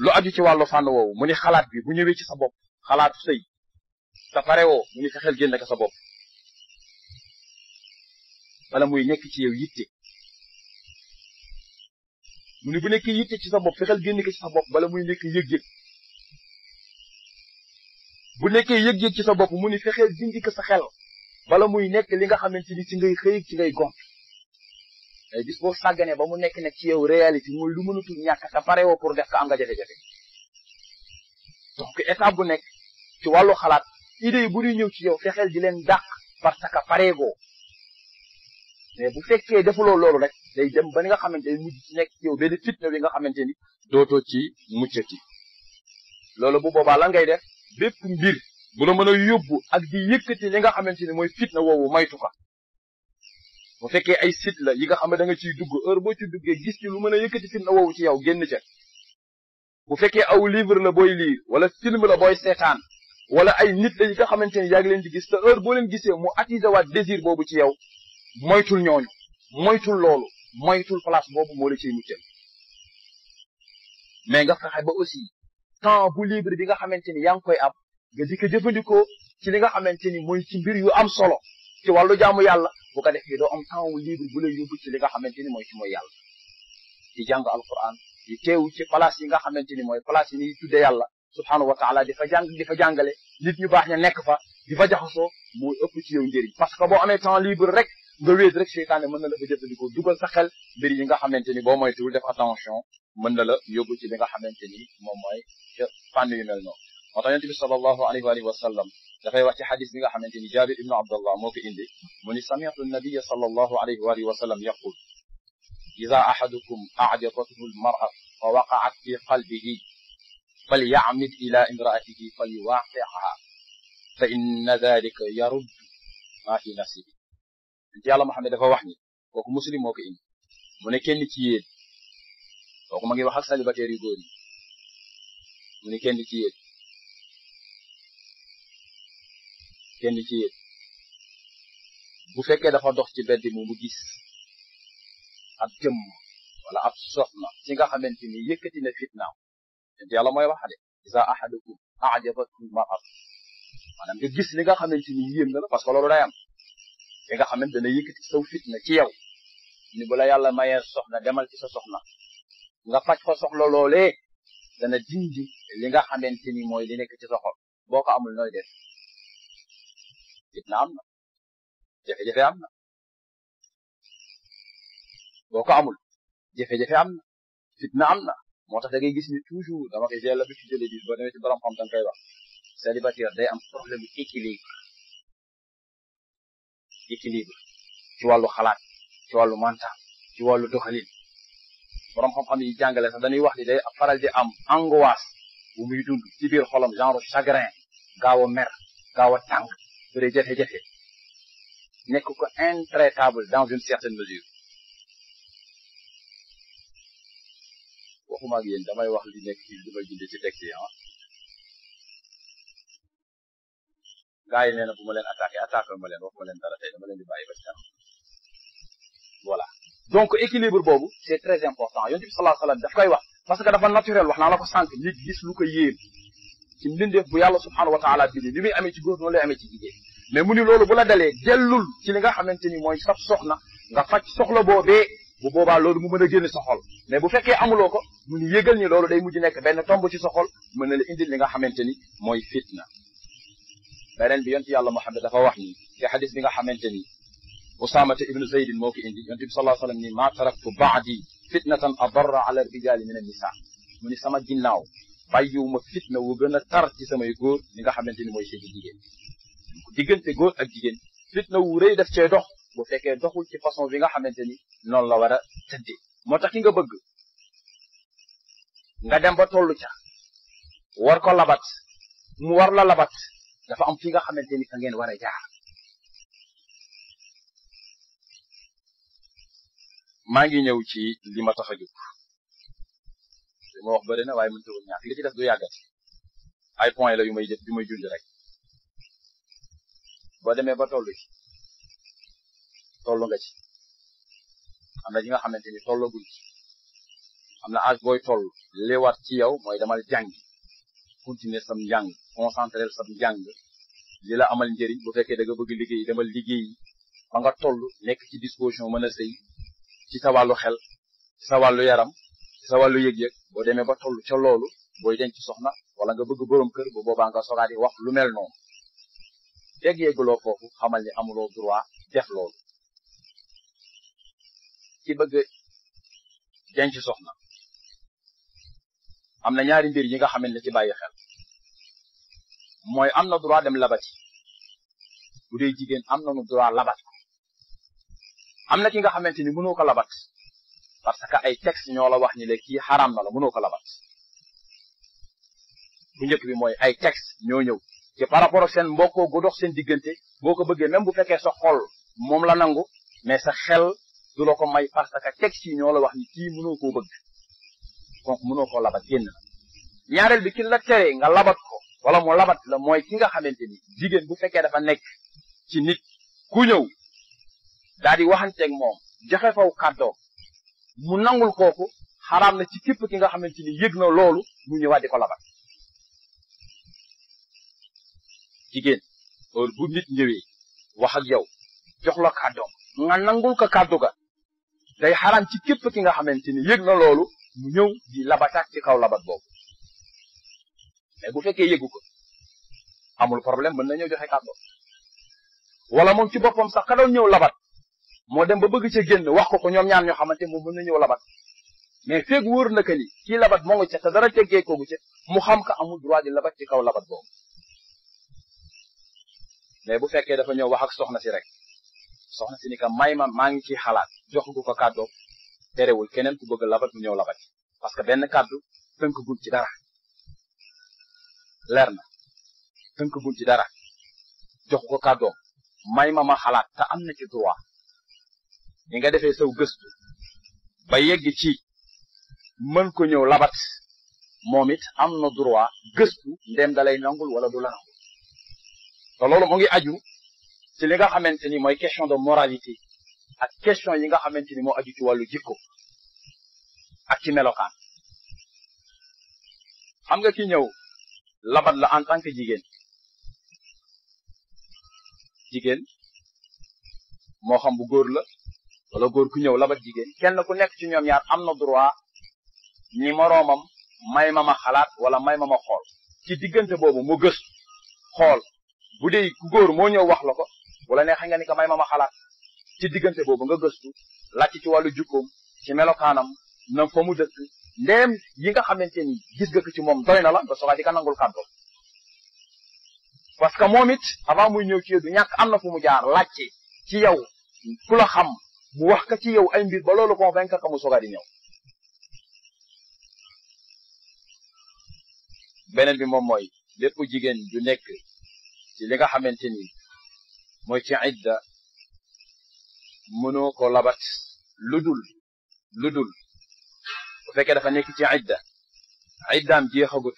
lu aju ci wàllu fànn woowu mu ni xalaat bi bu ñëwee ci sa bopp xalaatu sëy te pare woo mu ni fexeel génn ko sa bopp wala muy nekk ci yow yitte mu ni bu nekkee yitte ci sa bopp fexeel génn ko ci sa bopp bala muy nekk yëg-yëg bu nekkee yëg-yëg ci sa bopp mu ni fexeel dindi ko sa xel bala muy nekk li nga xamante ni ci ngay xëy ci ngay gont ay bis boo sàgganee ba mu nekk nag ci yow réalité mooy lu mënatul ñàkk te pare woo pour def ko am nga jafe-jafe donc étape bu nekk ci wàllu xalaat idée yi bu ñuy ñëw ci yow fexeel di leen dàq parce que pareegoo mais bu fekkee defuloo loolu rek day dem ba ni nga xamante ni mujj ci nekk ci yow benn fitna bi nga xamante ni dootoo ci muccati loolu bu boobaa lan ngay def bépp mbir bu la mën a yóbbu ak di yëkkati li nga xamante ni mooy fitna woowu maytu ko bu fekkee ay site la yi nga xam ne da nga ciy dugg heure boo ci duggee gis ci lu mën a yëkkati fitna woowu ci yow génn ca bu fekkee aw livre la booy lire wala film la booy seetaan wala ay nit la yi nga xamante ni yaa ngi leen di gis te heure boo leen gisee mu attiser waat désir boobu ci yow moytul ñooñu moytul loolu moytul place boobu moo la ciy muccal mais nga fexe ba aussi temps bu libre bi nga xamante ni yaa ngi koy am nga di ko jëfandikoo ci li nga xamante ni mooy ci mbir yu am solo ci wàllu jaamu yàlla bu ko defee doo am temps wu libre bu lay yóbbu ci li nga xamante ni mooy ci mooy yàlla di jàng alquran di teewu ci place yi nga xamante ni mooy place yi ñuy tudde yàlla subhanahu wa taala di fa jàngale nit ñu baax ña nekk fa di fa jaxasoo mooy ëpp ci yow njëriñ parce que boo amee temps libre rek nga wéet rek seytaane mën na la fa jëfandikoo dugal sa xel mbir yi nga xamante ni boo moytuwul def attention mën na la yóbbu ci li nga xamante ni moom mooy fànn yu mel noonu moo tax yonent bi sallallahu alayhi wa sallam dafay wax ci xadis bi nga xamante ni Jaabir ibnu Abdallah moo ko indi mu ni sami'tu nabiyya sallallahu alayhi wa sallam yaqul ida ahadukum a'jabathu almar'a fa waqa'at fi qalbihi falya'mid ila imra'atihi falyuwaqi'ha fa inna dhalika yarud ma fi nafsihi. Yàlla Muhammad dafa wax ni kooku muslim moo ko indi mu ne kenn ci yéen kooku ma ngi wax ak célibataire yu góor yi mu ne kenn ci yéen bu fekkee dafa dox ci mbedd mu gis ab jëmm wala ab soxna ci nga xamante ni yëkkati na fitnaaw Yàlla mooy wax de iza ahadukum a'jabathu al-mar'a maanaam nga gis li nga xamante ni yéem na la parce que loolu day am li nga xamante dana yëkkati saw fitna ci yow ni bu la Yàlla mayee soxna demal ci sa soxna nga faj fa soxla loolee dana dindi li nga xamante ni mooy li nekk ci sa xol boo ko amul nooy def fitna am na jafe-jafe am na boo ko amul jafe-jafe am na fitna am na moo tax da ngay gis ni toujours dama koy jël bi ci jële di ba demee ci borom xam-xam koy wax célibataire day am problème équilibre ci wàllu xalaat ci wàllu mental ci wàllu doxalin borom xam-xam yi jàngale sax dañuy wax ni day faral di am angoisse bu muy dund ci biir xolam genre chagrin gaaw a mer gaaw a tàng bëre jafe-jafe nekk ko intraitable dans une certaine mesure waxuma ak yéen damay wax li nekk ci li may bindee ci texte yi gaa yi nee na bu ma leen attaqué ma leen wax ma leen dara tey dama leen di bàyyi ba ci kanam voilà donc équilibre boobu c'est très important yonent bi sallallahu alayhi wasallam daf koy wax parce que dafa naturel wax naa la ko sànq nit gis lu ko yéem ci mbindeef bu yàlla subhanahu wa ta'ala bi ni muy amee ci góor noonu lay amee ci jigéen mais mu ni loolu bu la dalee dellul ci li nga xamante ni mooy sab soxna nga faj soxla boobee bu boobaa loolu mu mën a génne sa xol mais bu fekkee amuloo ko mu ni yëgal ni loolu day mujj nekk benn tomb ci sa xol mën na la indil li nga xamante ni mooy fitna beneen bi yonent yàlla Muhammad dafa wax ni ci xadis bi nga xamante ni Usaamata ibnu Zaydin moo ko indi yonent bi sallallahu alayhi wa sallam ni ma taraktu ba'di fitnatan adarra ala rijali min an-nisa mu ni sama ginnaaw bàyyiwuma fitna wu gën a tar ci samay góor li nga xamante ni mooy seeni jigéen diggante góor ak jigéen fitna wu rëy daf cee dox bu fekkee doxul ci façon bi nga xamante ni noonu la war a tëddee moo tax ki nga bëgg nga dem ba tollu ca war ko labat mu war la labat dafa am fi nga xamante ni fa ngeen war a jaar maa ngi ñëw ci li ma tax a jóg li ma wax bëri na waaye mënta woon ñàkk li ci def du yàggat ay point la yu may junj rek boo demee ba tollu nga ci am na ñi nga xamante ni tollagul ci am na âge booy toll li war ci yow mooy demal jàngi continuer sam njàng concentrer sam njàng li la amal njëriñ bu fekkee da nga bëgg liggéey demal liggéey ba nga toll nekk ci disposition mën a sëy ci sa wàllu xel ci sa wàllu yaram ci sa wàllu yëg-yëg boo demee ba toll ca loolu booy denc soxna wala nga bëgg borom kër bu boobaa nga sogaat di wax lu mel noonu fekk yegguloo foofu xamal ni amuloo droit def loolu ci bëgg denc soxna am na ñaari mbir yi nga xamante ne ci bàyyi xel mooy am na droit dem labati bu dee jigéen am nañu droit labat am na ki nga xamante ni mënoo ko labat parce que ay texte ñoo la wax ni le kii xaraam na la mënoo ko labat bu njëkk bi mooy ay texte ñoo ñëw ci par rapport ak seen mbokkoo gu dox seen diggante boo ko bëggee même bu fekkee sa xol moom la nangu mais sa xel du la ko may parce que texte yi ñoo la wax ni kii mënoo koo bëgg donc mënoo koo labat génn na ñaareel bi ki la tere nga labat ko wala mu labat la mooy ki nga xamante ni jigéen bu fekkee dafa nekk ci nit ku ñëw daal di waxanteeg moom joxe faw kàddoo mu nangul kooku xaraam na ci képp ki nga xamante ni yëg na loolu mu ñëwaat di ko labat jigéen heure bu nit ñëwee wax ak yow jox la kàddoom nga nangul ko kàddu ga day xaraam ci képp ki nga xamante ni yëg na loolu mu ñëw di labataat ci kaw labat boobu mais bu fekkee yëgu ko amul problème mën na ñëw joxe kàddoom wala moom ci boppam sax ka doon ñëw labat moo dem ba bëgg ca génn wax ko ñoom ñaar ñoo xamante moom mën na ñëw labat mais feeg wóor na que ni kii labat moo ngi ca te dara teggee koogu ca mu xam ka amul droit di labat ci kaw labat boobu mais bu fekkee dafa ñëw wax ak soxna si rek soxna si ni ka may ma maa ngi ciy xalaat jox gu ko kàddoom terewul keneen ku bëgg a labat mu ñëw labat parce que benn kàddu tënk gun ci dara leer na tënk gun ci dara jox ko kàddoom may ma xalaat te am na ci droit ni nga defee saw gëstu ba yegg ci mën ko ñëw labat moom it am na droit gëstu ndem dalay nangul wala du la nangul te loolu mu ngi aju ci li nga xamante ni mooy question de moralité ak question yi nga xamante ni moo aju ci wàllu jikko ak ci melokaan xam nga ki ñëw labat la en tant que jigéen moo xam bu góor la wala góor ku ñëw labat jigéen kenn ku nekk ci ñoom ñaar am na droit ni moroomam may ma xalaat wala may ma xool ci diggante boobu mu gëstu xool bu dee ku góor moo ñëw wax la ko wala neexee nga ni ko may ma xalaat ci diggante boobu nga gëstu laaj ci wàllu jukkoom ci melokaanam na fa mu dëkk ndéem yi nga xamante ni gis nga ko ci moom doy na la nga soxla di ka nangul kàddu parce que moom it avant muy ñëw ci yow du ñàkk am na fu mu jaar laajte ci yow ku la xam mu wax ka ci yow ay mbir ba loolu convaincre ka mu soga di ñëw. beneen bi moom mooy lépp jigéen du nekk ci li nga xamante ni mooy ci idda mënoo ko labat lu dul bu fekkee dafa nekk ci iddaam jeexagut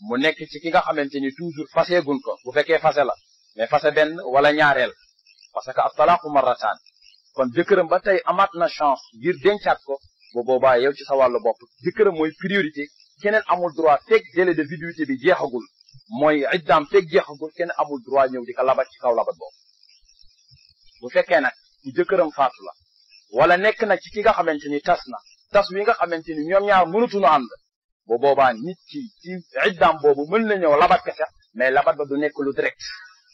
mu nekk ci ki nga xamante ni toujours faseegun ko bu fekkee fase la mais fase benn wala ñaareel parce que at-talaaqu marrataan kon jëkkëram ba tey amaat na chance ngir dencaat ko bu boobaa yow ci sa wàllu bopp jëkkëram mooy priorité keneen amul droit fekk délai de viduité bi jeexagul mooy iddaam fekk jeexagul keneen amul droit ñëw di ko labat ci kaw labat boobu bu fekkee nag ci jëkkëram faatu la wala nekk na ci ki nga xamante ni tas wi nga xamante ni ñoom ñaar mënutuñu ànd bu boobaa nit ki ci iddaam boobu mën na ñëw labat ka sax mais labat ba du nekk lu direct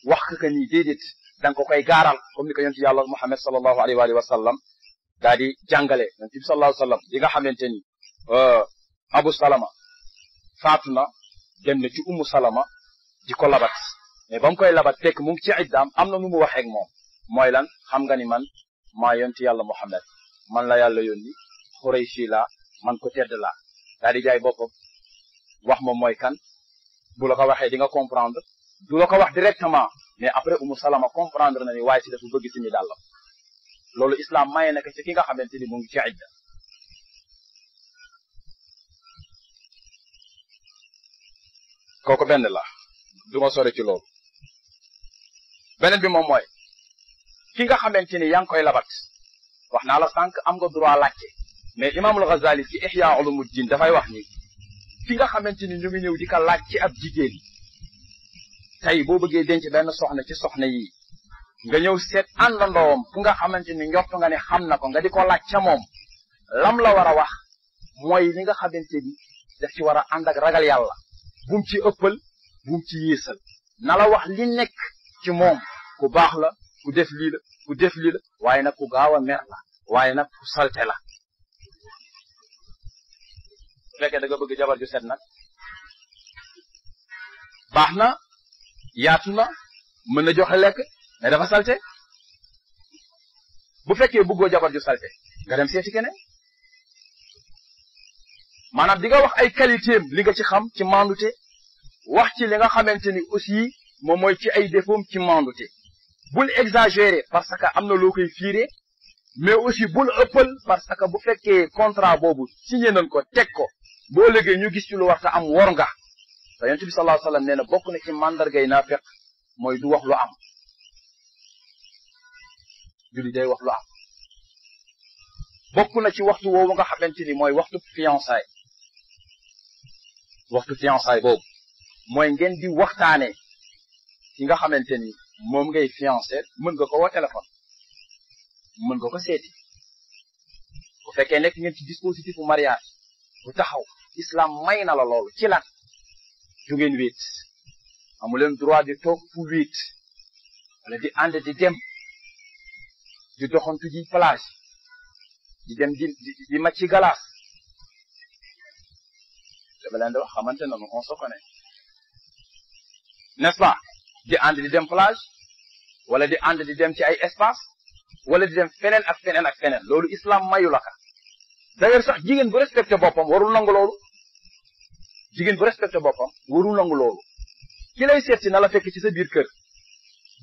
wax ka nii déedéet da nga ko koy gaaral comme ni ko yonent yàlla Muhammad sallallahu alayhi wa sallam daa di jàngale yonent bi sallallahu alayhi wa sallam li nga xamante ni Abu Salama faatu na dem na ci Ummu Salama di ko labat mais ba mu koy labat fekk mu ngi ci iddaam am na nu mu waxee ak moom mooy lan xam nga ni man maa yonent yàlla Muhammad man la yàlla yónni Xurayshi la man ko tedd la daa di jaay boppam wax moom mooy kan bu la ko waxee di nga comprendre du la ko wax directement mais après Umu Salama comprendre na ni waaye si dafa bëgg si mi dàllam loolu islam maye na ko ci ki nga xamante ni mu ngi ci idda kooku benn la du ma sore ci loolu beneen bi moom mooy ki nga xamante ni yaa ngi koy labat wax naa la sànq am nga droit laajte mais imaamul Ghazali ci Ihya Ulumuddin dafay wax ni fi nga xamante ni ñu ngi ñëw di ko laaj ci ab jigéen tey boo bëggee denc benn soxna ci soxna yi nga ñëw seet àndandoom fu nga xamante ni njort nga ne xam na ko nga di ko laaj ca moom lam la war a wax mooy li nga xamante ni daf ci war a ànd ak ragal yàlla bum ci ëppal bum ci yéesal na la wax li nekk ci moom ku baax la ku def lii la waaye nag ku gaaw a mer la waaye nag ku salte la bu fekkee da nga bëgg jabar ju set nag baax na yaatu na mën na joxe lekk mais dafa salte bu fekkee bëggoo jabar ju salte nga dem seeti keneen maanaam di nga wax ay qualité am li nga ci xam ci mandute wax ci li nga xamante ni aussi moom mooy ci ay défaut ci mandute bul exagérer parce que am na loo koy fiire mais aussi bul ëppal parce que bu fekkee contrat boobu signé nañ ko teg ko boo léegi ñu gis ci lu warta am wor nga te yonent bi sallallahu alayhi wasallam nee na bokk na ci mandargay naafeq mooy du wax lu am julli day wax lu am bokk na ci waxtu woowu nga xamante ni mooy waxtu fiançailles boobu mooy ngeen di waxtaane ki nga xamante ni moom ngay fiancé mën nga ko woo téléphone mën nga ko seeti bu fekkee nekk ngeen ci dispositif bu mariage bu taxaw islam may na la loolu ci lan ju ngeen wéet amu leen droit di toog fu wéet wala di ànd di dem di doxantu ji plage di dem di macc ci galaas dama leen di wax xamante nañu on se connaît n'est-ce pas di ànd di dem plage wala di ànd di dem ci ay espace wala di dem feneen ak feneen loolu islam mayu la ka d'ailleurs sax jigéen bu respecté boppam warul nangu loolu jigéen bu respecté boppam warul nangu loolu ki lay seet si na la fekk ci sa biir kër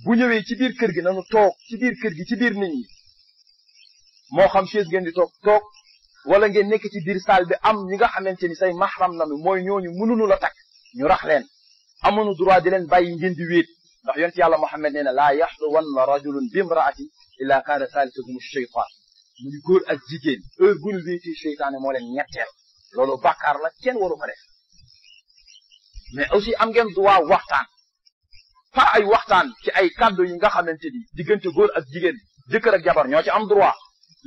bu ñëwee ci biir kër gi nanu toog ci biir kër gi ci biir nit ñi moo xam chaise ngeen di toog wala ngeen nekk ci biir salle bi am ñi nga xamante ni say mahram nanu mooy ñooñu mënuñu la takk ñu rax leen amuñu droit di leen bàyyi ngeen di wéet ndax yonent yàlla Muhammad nee na laa yaxluwanna rajulun bimraatin illa kaana saalisatuhum shaytaan mu ni góor ak jigéen heure bu ñu wéetee seytaane moo leen ñetteel loolu bàkkaar la kenn waru ko def mais aussi am ngeen droit waxtaan pas ay waxtaan ci ay kàddu yi nga xamante ni diggante góor ak jigéen jëkkër ak jabar ñoo ci am droit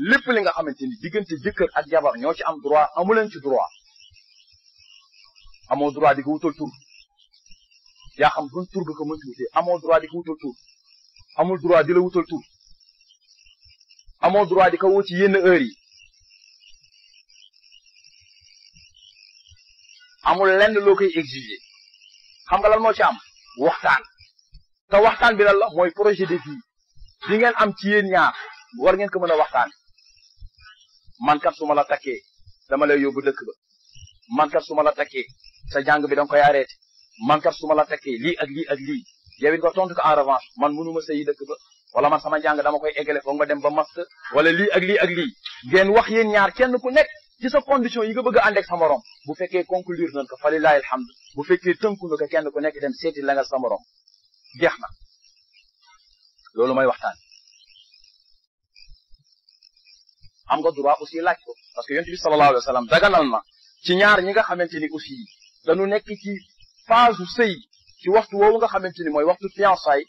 lépp li nga xamante ni diggante jëkkër ak jabar ñoo ci am droit amu leen ci droit amoo droit di ko wutal tur yaa xam ban tur nga ko mënti wutee amoo droit di ko wutal tur amul droit di la wutal tur amoo droit di ko woo ci yenn heures yi amul lenn loo koy exiger xam nga lan moo ci am waxtaan te waxtaan bi lan la mooy projet de vie bi ngeen am ci yéen ñaar war ngeen ko mën a waxtaan man kat su ma la takkee dama lay yóbbu dëkk ba man kat su ma la takkee sa jàng bi danga koy arrêté man kat su ma la takkee lii ak lii ak lii yow it nga tontu ko en revanche man mënuma sëyi dëkk ba wala man sama jàng dama koy eggale foog nga dem ba master wala lii ak lii ak lii ngeen wax yéen ñaar kenn ku nekk ci sa condition yi nga bëgg a ànd ak sa morom bu fekkee conclure nañ ko fa lillahi alhamdu bu fekkee tënku na ko kenn ku nekk dem seeti la nga sa morom jeex na loolu mooy waxtaan am nga droit aussi laaj ko parce que yonent bi sallallahu alayhi wa sallam daganal na ci ñaar ñi nga xamante ni aussi dañu nekk ci phase u sëy ci waxtu woowu nga xamante ni mooy waxtu fiançailles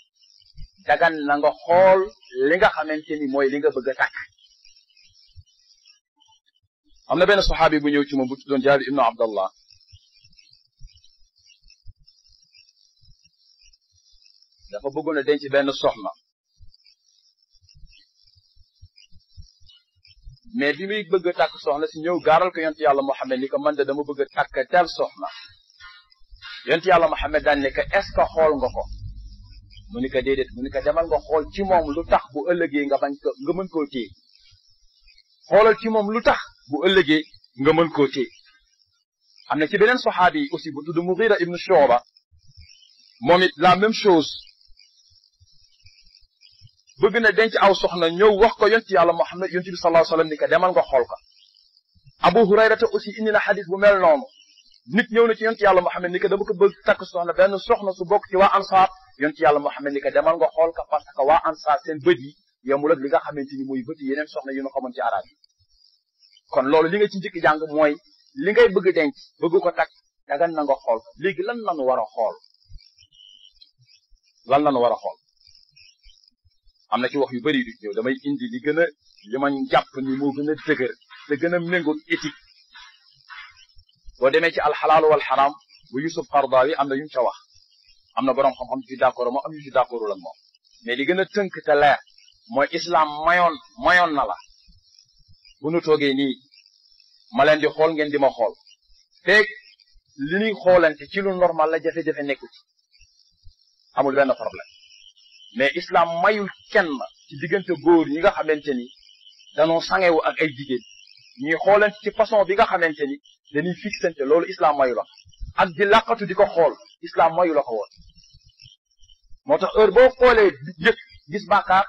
dagan na nga xool li nga xamante ni mooy li nga bëgg a takk am na benn saxaabi bu ñëw ci moom bu tuddoon Jaabir ibnu Abdallah dafa bëggoon a denc benn soxna mais bi muy bëgg a takk soxna si ñëw gaaral ko yonent yàlla Muhammad ni ko man de dama bëgg a takk tel soxna yonent yàlla Muhammad daan ne que est-ce que xool nga ko mu ni ko déedéet mu ni ko demal nga xool ci moom lu tax bu ëllëgee nga bañ ko nga mën koo téye xoolal ci moom lu tax bu ëllëgee nga mën koo téye am na ci beneen saxaabi yi aussi bu tudd Mughira ibnu Shu'ba moom it la même chose bëgg na denc aw soxna ñëw wax ko yonent yàlla Muhammad yonent bi sallallahu alayhi wasallam ni ko demal nga xool ko Abu Hurayrata aussi indi na xadis bu mel noonu nit ñëw na ci yonent yàlla Muhammad ni ko dama ko bëgg takk soxna benn soxna su bokk ci waa Ansaar yonent yàlla Muhammad ni ko demal nga xool ko parce que waa Ansaar seen bët yi yemul ak li nga xamante ni mooy bët yeneen soxna yu ñu xamoon ci arab yi kon loolu li nga ci njëkk jàng mooy li ngay bëgg denc bëgg ko takk dagan na nga xool ko léegi lan lañu war a xool lan lañu war a xool am na ci wax yu bari du ñëw damay indi li gën a li ma jàpp ni moo gën a dëgër te gën a méngoog éthique boo demee ci alxalaalu wal xaraam bu Yusuf Qaradawi am na yu mu ca wax am na boroom xam-xam ci d'accord moom am ñu ci d'accordul ak moom mais li gën a tënk te leer mooy islam mayoon na la bu nu toogee nii ma leen di xool ngeen di ma xool feeg li ñuy xoolante ci lu normal la jafe-jafe nekku ci amul benn problème mais islam mayul kenn ci diggante góor ñi nga xamante ni danoo sangewu ak ay jigéen ñuy xoolante ci façon bi nga xamante ni dañuy fixante loolu islam mayu la ak di làqatu di ko xool islam mayu la ko woon moo tax heure boo xoolee njëkk gis bàkkaar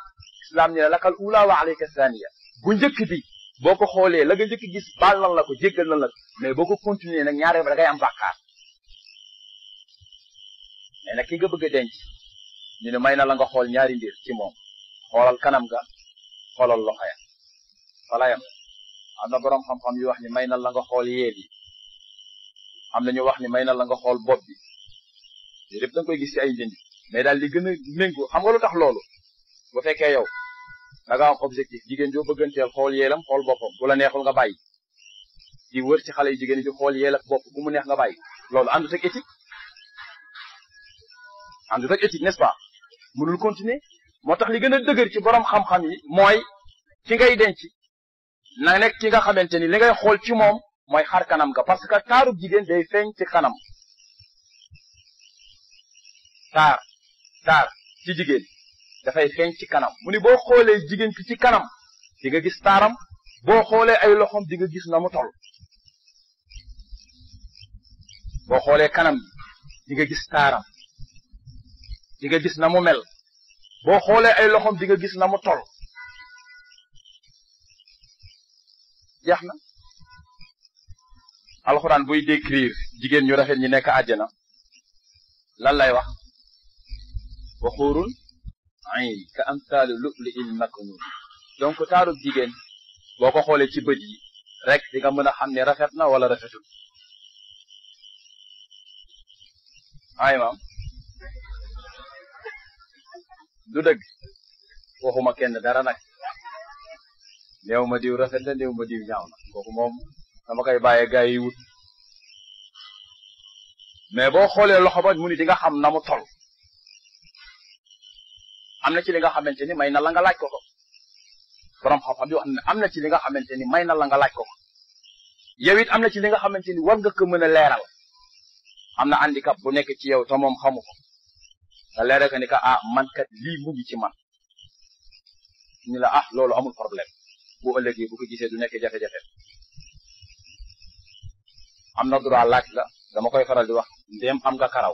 islam ni la lakal ula wa alayka thaniya bu njëkk bi boo ko xoolee la nga njëkk gis baal nan la ko jéggal nan la ko mais boo ko continuer nag ñaareel ba da ngay am bàkkaar mais nag ki nga bëgg a denc ñu ne may na la nga xool ñaari mbir ci moom xoolal kanam ga xoolal loxo ya falayam am na boroom xam-xam yu wax ni may na la nga xool yeel yi am na ñu wax ni may na la nga xool bopp bi yooyu lépp da nga koy gis ci ay njënd mais daal li gën a méngoo xam nga lu tax loolu bu fekkee yow da nga am objectif jigéen joo bëgganteel xool yeelam xool boppam bu la neexul nga bàyyi di wër ci xale yu jigéen di xool yeel ak bopp bu mu neex nga bàyyi loolu àndut ak éthique àndut ak éthique n'est-ce pas mënul continuer moo tax li gën a dëgër ci borom xam-xam yi mooy ki ngay denc na nekk ki nga xamante ni li ngay xool ci moom mooy xar kanam ga parce que taarub jigéen day feeñ ci kanam taar ci jigéen dafay feeñ ci kanam mu ni boo xoolee jigéen ki ci kanam di nga gis taaram boo xoolee ay loxoom di nga gis na mu toll boo xoolee kanam di nga gis taaram di nga gis na mu mel boo xoolee ay loxoom di nga gis na mu toll jeex na alxuraan buy décrire jigéen ñu rafet ñi nekk àjjana lan lay wax wa xuurun ayn ka amsaalu lu'lu'il maknuun donc taaru jigéen boo ko xoolee ci bët yi rek di nga mën a xam ne rafet na wala rafetul ay maam du dëgg waxuma kenn dara nag néew ma diw rafet na néew ma diw ñaaw na kooku moom dama koy bàyyee gaa yi wut mais boo xoolee loxo ba mu ni di nga xam na mu toll am na ci li nga xamante ni may na la nga laaj ko ko borom xam-xam bi wax ne am na ci li nga xamante ni may na la nga laaj ko ko yow it am na ci li nga xamante ni war nga ko mën a leeral am na handicap bu nekk ci yow te moom xamu ko nga leeral ko ni ka man kat lii mu ngi ci man ñu la loolu amul problème bu ëllëgee bu ko gisee du nekk jafe-jafe am na droit laaj la dama koy faral di wax ndéem am nga karaw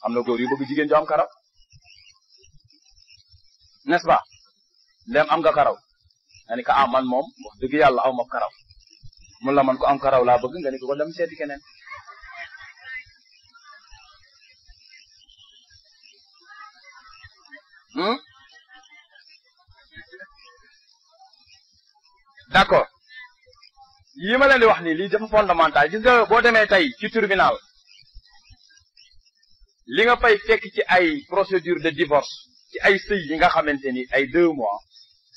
am na góor yu bëgg jigéen ju am karaw n'est-ce pas ndéem am nga karaw nga ni ka man moom wax dëgg yàlla aw ma karaw mun la man ko am karaw laa bëgg nga ni ko dem seeti keneen d'accord yi ma leen di wax nii lii dafa fondamental gis nga boo demee tey ci tribunal li nga fay fekk ci ay procédure de divorce ci ay sëy yi nga xamante ni ay 2 mois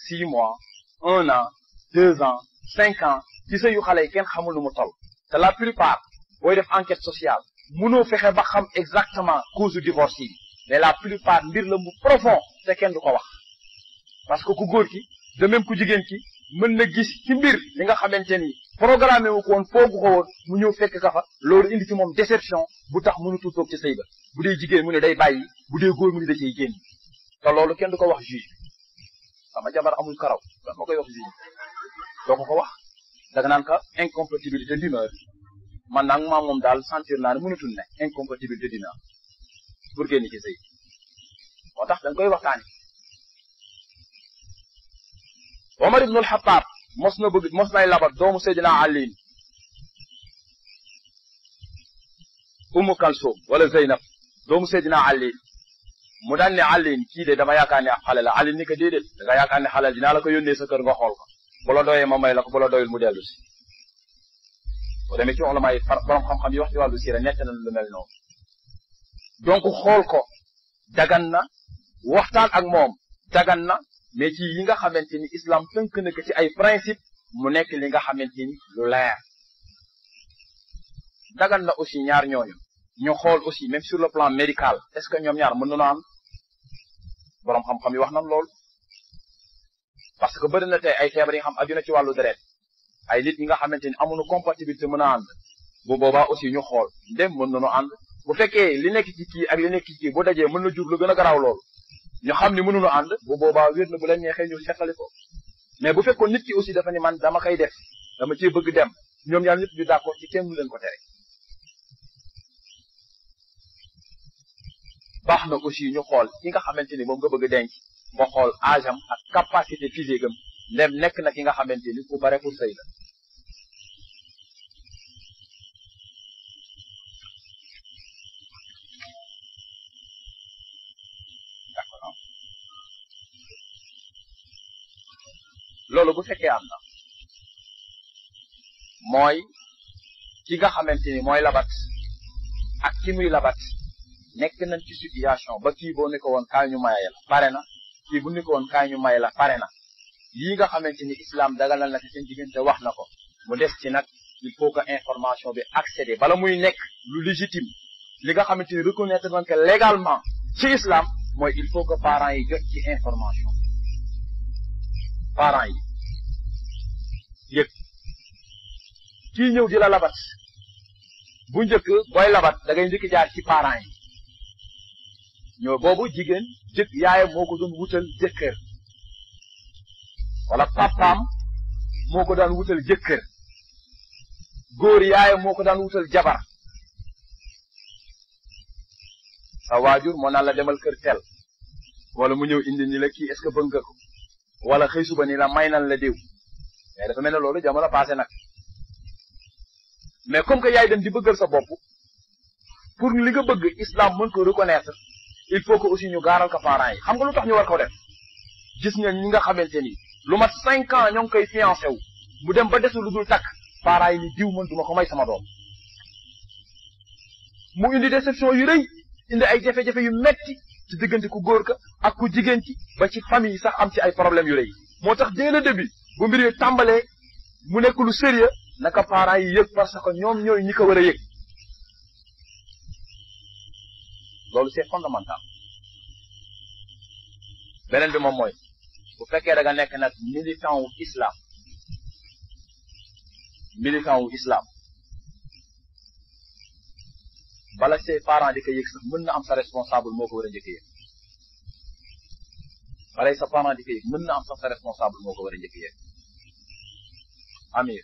6 mois 1 an 2 ans 5 ans ci sëy yu xale yi kenn xamul lu mu toll te la plupart booy def enquête sociale mënoo fexe ba xam exactement cause du divorce yi mais la plupart mbir la mu profond te kenn du ko wax parce que ku góor ki de même ku jigéen ki mën na gis ci mbir li nga xamante ni programmé wu ko woon foogu ko woon mu ñëw fekk ka fa loolu indi ci moom déception bu tax mënutul toog ci sëy ba bu dee jigéen mu ne day bàyyi bu dee góor mu ne da cay génn te loolu kenn du ko wax juge sama jabar amul karaw dan ma koy wax juge doo ko wax da nga naan ka incompatibilité d'humeur man nag maa moom daal sentir naa ne mënatul ne incompatibilité d'humeur pour génn ci sëy moo tax da nga koy waxtaani Omar ibn al-Khattab mos nay labat doomu Seydina Ali Umm Kalsum wala Zeynab doomu Seydina Ali mu daan ne Ali kii de dama yaakaar ne ab xale la Ali ni ko déedéet da nga yaakaar ne xale dinaa la ko yónnee sa kër nga xool ko bu la doyee ma may la ko bu la doyul mu dellu si boo demee ci ulama yi borom xam-xam yi wax ci wàllu siira nekk na lu mel noonu donc xool ko dagan na waxtaan ak moom dagan na mais ci yi nga xamante ni islam tënk na ko ci ay principe mu nekk li nga xamante ni lu leer dagan na aussi ñaar ñooñu ñu xool aussi même sur le plan médical est-ce que ñoom ñaar mën nañoo am boroom xam-xam yi wax nañ lool parce que bëri na tey ay feebar yi nga xam aju na ci wàllu deret ay nit ñi nga xamante ni amuñu compatibilité mën a ànd bu boobaa aussi ñu xool ndem mën nañu ànd bu fekkee li nekk ci kii ak li nekk ci kii bu dajee mën na jur lu gën a garaaw loolu ñu xam ni mënuñu ànd bu boobaa wér na bu leen neexee ñu seqali ko mais bu fekkoon nit ki aussi dafa ni man dama koy def dama cee bëgg dem ñoom ñaar ñëpp ñu d'accord ci kenn mu leen ko tere baax na aussi ñu xool ki nga xamante ni moom nga bëgg denc nga xool âge am ak capacité physique am ndem nekk na ki nga xamante ni ku bare pour sëy la loolu bu fekkee am na mooy ki nga xamante ni mooy labat ak ki muy labat nekk nañ ci situation ba kii boo ne ko woon kaay ñu maye la pare na kii bu ne ko woon kaay ñu maye la pare na lii nga xamante ni islam dagalal na ci seen diggante wax na ko mu des ci nag il faut que information bi accéder bala muy nekk lu légitime li nga xamante ni reconnaître nañ que légalement ci islam mooy il faut que parents yi jot ci information parents yi yëg kii ñëw di la labat bu njëkk booy labat da ngay njëkk jaar ci parents yi ñoo boobu jigéen yaayam moo ko doon wutal jëkkër wala papaam moo ko daan wutal jëkkër góor yaayam moo ko daan wutal jabar sa waajur moo naan la demal kër tel wala mu ñëw indi ni la kii est-ce que bëgg nga ko wala xëy suba ni la may nan la diw mais dafa mel ne loolu jamono passé nag mais comme que yaay dem di bëggal sa bopp pour li nga bëgg islam mën ko reconnaître il faut que aussi ñu gaaral ko parents yi xam nga lu tax ñu war ko def gis nga ñi nga xamante ni lu mat 5 ans ñoo ngi koy fiancé wu mu dem ba desul lu dul takk parents yi ni diw mën duma ko may sama doom mu indi déception yu rëy indi ay jafe-jafe yu metti ci diggante ku góor ka ak ku jigéen ci ba ci famille sax am ci ay problèmes yu rëy moo tax dès le début bu mbir yi tàmbalee mu nekk lu sérieux naka parents yi yëg parce que ñoom ñooy ñi ko war a yëg loolu c'est fondamental beneen bi moom mooy bu fekkee da nga nekk nag militant wu islam bala say parents di ko yëg sax mën na am sa responsable moo ko war a njëkk yëg balay sa parents di ko yëg mën na am sax sa responsable moo ko war a njëkk yëg Amir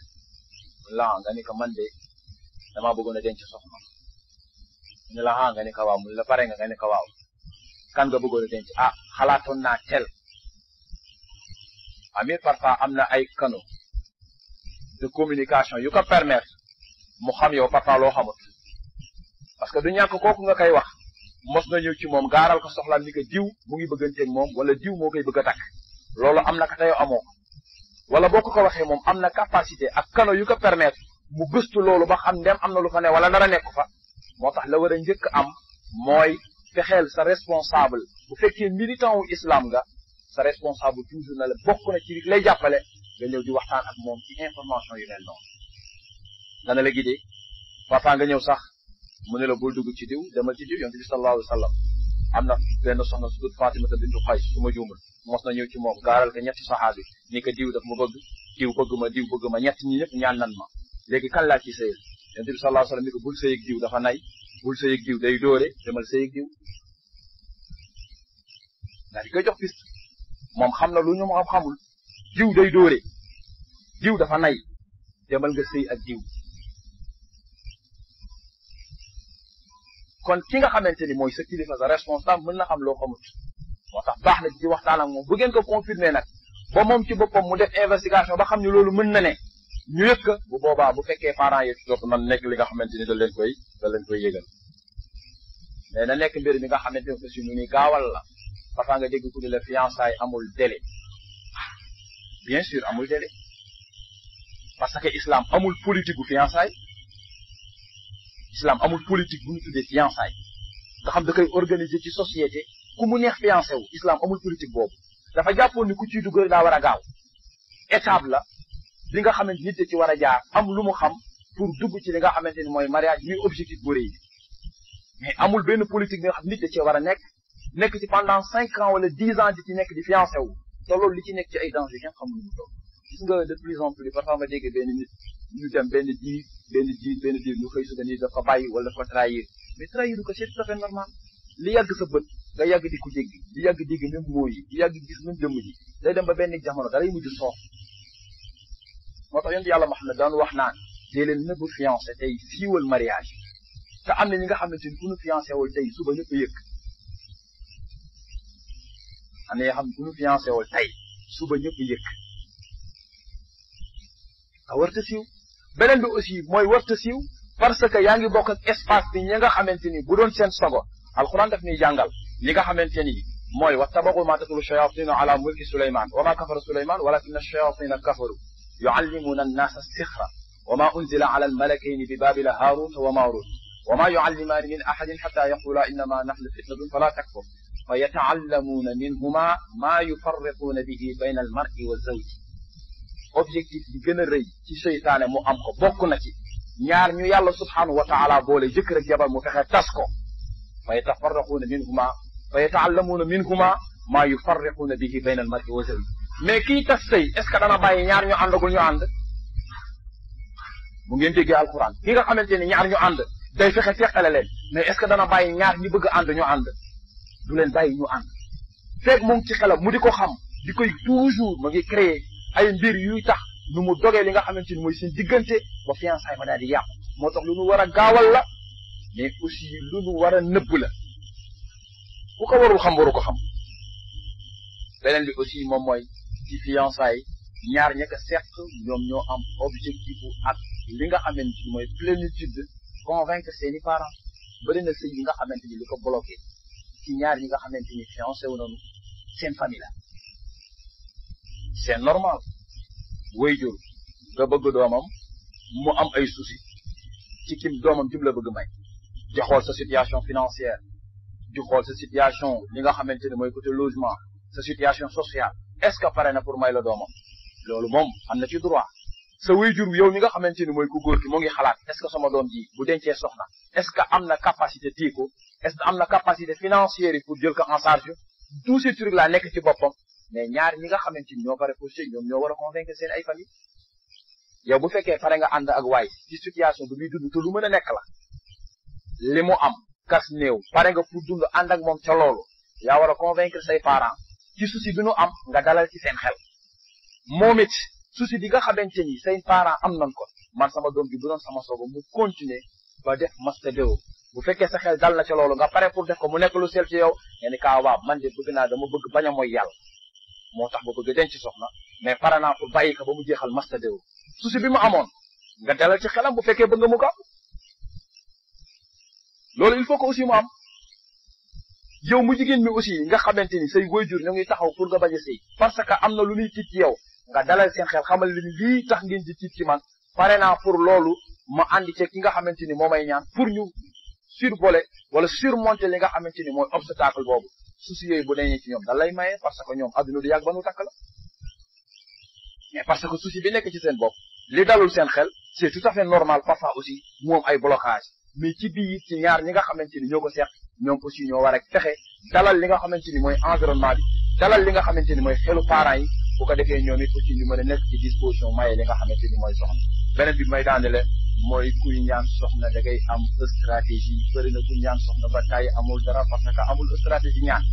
la nga ni ko man de damaa bëggoon a denc soxna ñu la nga ni ko waaw mu la pare nga ni ko waaw kan nga bëggoon a denc xalaatoon naa tel Amir parfois am na ay canaux de communication yu ko permettre mu xam yow parfois loo xamut parce que du ñàkk kooku nga koy wax mos na ñëw ci moom gaaral ko soxlaam ni ko diw mu ngi bëgganteeg moom wala diw moo koy bëgg a takk loolu am na ka teyoo amoo ko wala boo ko waxee moom am na capacité ak canaux yu ko permettre mu gëstu loolu ba xam ndem am na lu fa ne wala dara nekk fa moo tax la war a njëkk am mooy fexeel sa responsable bu fekkee militant wu islam nga sa responsable toujours na la bokk na ci lay jàppale nga ñëw di waxtaan ak moom ci information yu mel noonu dana la guidé parfois nga ñëw sax mu ne la bul dugg ci diw demal ci diw yonent bi sallallahu alayhi wa sallam am na benn soxna su tudd Fatimata bintu Qays su ma juumul mos na ñëw ci moom gaaral ko ñetti saxaabi ni ko diw daf ma bëgg diw bëgg ma ñett ñi ñëpp ñaan nan ma léegi kan laa ci sëyal yonent bi sallallahu alayhi wa sallam ni ko bul sëy ak diw dafa nay bul sëy ak diw day dóore demal sëy ak diw daa di koy jox piste moom xam na lu ñu xam xamul diw day dóore diw dafa nay demal nga sëy ak diw kon ki nga xamante ni mooy sa kilifa sa responsable mën na xam loo xamut moo tax baax na ci waxtaan ak moom bu ngeen ko confirmer nag ba moom ci boppam mu def investigation ba xam ne loolu mën na ne ñu yëg ko bu boobaa bu fekkee parents yi topp man nekk li nga xamante ni da leen koy yëgal mais na nekk mbir mi nga xamante ni aussi ñu ni gaawal la parfois nga dégg ku ni la fiançailles amul délai bien sûr amul délai parce que islam amul politique bu fiançailles islam amul politique bu ñu tuddee fiançailles nga xam da koy organiser ci société ku mu neex fiancé wu islam amul politique boobu dafa jàppoon ni ku ciy dugg daa war a gaaw étape la li nga xamante nit ci war a jaar am lu mu xam pour dugg ci li nga xamante ni mooy mariage muy objectif bu rëy mais amul benn politique bi nga xam nit ci war a nekk ci pendant 5 ans wala 10 ans di ci nekk di fiancé wu te loolu li ci nekk ci ay danger kenn xamul lu toll gis nga de plus en plus parfois nga dégg benn nit ñu dem benn diir ñu xëy suba ni dafa bàyyi wala dafa trahir mais trahir ko c'est tout à fait normal li yàgg sa bët nga yàgg di ko dégg di yàgg dégg même moo yi di yàgg gis même jëmm ji day dem ba benn jamono dalay mujj soof moo tax yonent yàlla Muhammad daan wax naan dee leen nëbb fiancé tey siiwal mariage te am na ñi nga xamante ni ku ñu fiancé wul tey suba ñëpp yëg am na yoo xam ne ku ñu fiancé wul tey suba ñëpp yëg a warta siiw beneen bi aussi mooy warta siiw parce que yaa ngi bokk ak espace bi ñi nga xamante ni bu doon seen sogo alquran daf ñuy jàngal li nga xamante ni mooy wattabagu ma tatlu shayaatinu ala mulki Suleymaan wa ma kafara Suleymaan walakinna shayaatiina kafaru yuallimuuna annaasa sixra wa ma unzila ala almalakayni bi baabila haaruuta wa maaruut wa ma yuallimaani min ahadin xataa yaqulaa innama nahnu fitnatun falaa takfur fa yataallamuuna minhumaa maa yufarriquuna bihi bayna almar'i wa zawji objectif bi gën a rëy ci seytaane mu am ko bokk na ci ñaar ñu yàlla subhaanahu wa taala boole jëkkër ak jabar mu fexe tas ko fa yataallamuuna minhumaa maa yufarriquuna bihi bayna almar'i wa zawji mais kii tas sëy est ce que dana bàyyi ñaar ñu àndagul ñu ànd bu ngeen déggee alquran ki nga xamante ni ñaar ñu ànd day fexe teqale leen mais est ce que dana bàyyi ñaar ñi bëgg ànd ñu ànd du leen bàyyi ñu ànd feeg mu ngi ci xelam mu di ko xam di koy toujours mu ngi créer ay mbir yuy tax nu mu dogee li nga xamante ni mooy seen diggante ba fiançailles ba daal di yàqu moo tax lu nu war a gaawal la mais aussi lu nu war a nëbb la ku ko warul xam waru ko xam beneen bi aussi moom mooy ci fiançailles ñaar ña ko seq ñoom ñoo am objectif ak li nga xamante ni mooy plénitude convaincre seeni parents bëri na sëy yi nga xamante ni li ko bloqué ci ñaar ñi nga xamante ni fiancé wu nañu seen famille la c'est normal waajur nga bëgg doomam mu am ay soucis ci kim doomam jum la bëgg may di xool sa situation financière di xool sa situation li nga xamante ni mooy côté logement sa situation sociale est-ce que pare na pour may la doomam loolu moom am na ci droit sa waajur yow mi nga xamante ni mooy ku góor ki moo ngi xalaat est-ce que sama doom ji bu dencee soxna est-ce que am na capacité tii ko est-ce que am na capacité financière yi pour jël ko en charge tous ces trucs là nekk ci boppam mais ñaar ñi nga xamante ni ñoo pare pour sëy ñoom ñoo war a convaincre seen ay famille yow bu fekkee pare nga ànd ak waay ci situation bi muy dund te lu mën a nekk la li mu am kas néew pare nga pour dund ànd ak moom ca loolu yaa war a convaincre say parents ci souci bi nu am nga dalal ci seen xel moom it souci bi nga xamante ni say parents am nañ ko man sama doom bi bu doon sama sooba mu continuer ba def master 2 bu fekkee sa xel dal na ca loolu nga pare pour def ko mu nekk lu sel ci yow nga ni kaa waaw man de bëgg naa dama bëgg bañ a mooy yàlla moo tax ba bëgg denc soxna mais pare naa pour bàyyi ko ba mu jeexal master 2 souci bi mu amoon nga dalal ci xelam bu fekkee bëgg nga mu ko loolu il faut que aussi mu am yow mu jigéen mi aussi nga xamante ni say waajur ñoo ngi taxaw pour nga bañ a sëy parce que am na lu muy tiit ci yow nga dalal seen xel xamal leen lii tax ngeen di tiit ci man pare naa pour loolu ma andi ci ki nga xamante ni moo may ñaan pour ñu survoler wala surmonter li nga xamante ni mooy obstacle boobu souci yooyu bu dañee ci ñoom da lay maye parce que ñoom adduna du yàgg ba nu takk la mais parce que souci bi nekk ci seen bopp li dalul seen xel c'est tout à fait normal parfois aussi mu am ay blocage mais ci biir ci ñaar ñi nga xamante ni ñoo ko seq ñoom aussi ñoo war a fexe dalal li nga xamante ni mooy environnement bi dalal li nga xamante ni mooy xelu parents yi bu ko defee ñoom it aussi ñu mën a nekk ci disposition maye li nga xamante ni mooy soxna beneen bi may daanele mooy kuy ñaan soxna da ngay am stratégie bëri na kuy ñaan soxna ba tàyyi amul dara parce que amul stratégie ñaan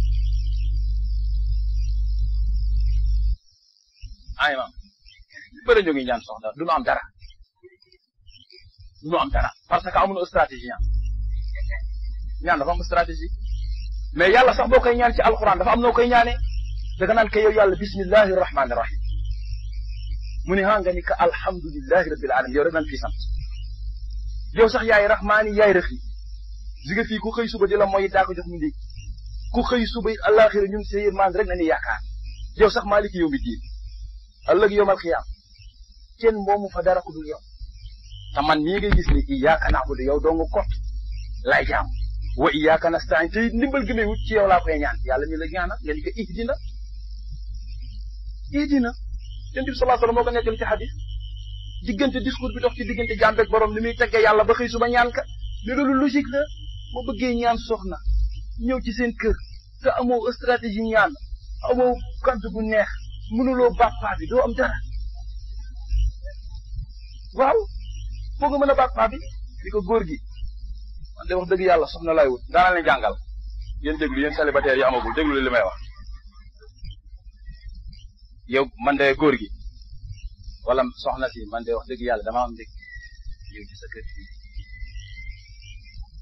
ay maam bëri ñu ngi ñaan soxna du ñu am dara ñu am dara parce que amul stratégie ñaan dafa am stratégie mais yàlla sax boo koy ñaan ci alquran dafa am noo koy ñaanee da nga naan ko yow yàlla bismillahi rahmaani rahim mu ne nga ni ka alhamdulillahi rabbil alamin yow rek naan fii sant yow sax yaay rahmaani yaay raxiim ji nga fii ku xëy suba di la mooy daa ko jox mu ndéeg ku xëy suba it àllaaxira ñun sa yërmaan rek na ni yaakaar yow sax maaliki yow mi diin ëllëg yowmal xiyaam kenn moomu fa dara ku dul yow te man mii ngay gis ni iyyaaka na'budu yow doo nga kot lay jaam wa iyyaaka nasta'iin te ndimbal gi may wut ci yow laa koy ñaan yàlla ñu la ñaanal ngeen ko ihdina yonent bi sallallahu alayhi wa sallam moo ko nekkal ci xadis diggante discours bi dox ci diggante jaam beeg borom li muy teggee yàlla ba xëy suba ñaan ka mais loolu logique la boo bëggee ñaan soxna ñëw ci seen kër te amoo stratégie ñaan amoo kàddu gu neex mënuloo bàppaa bi doo am dara waaw foo nga mën a bàppaa bi di ko góor gi man de wax dëgg yàlla soxna lay wut daana leen jàngal yéen déglu yéen célibataire yi amagul déglu li may wax yow man de góor gi wala soxna si man de wax dëgg yàlla dama am ndég yow ci sa kër fii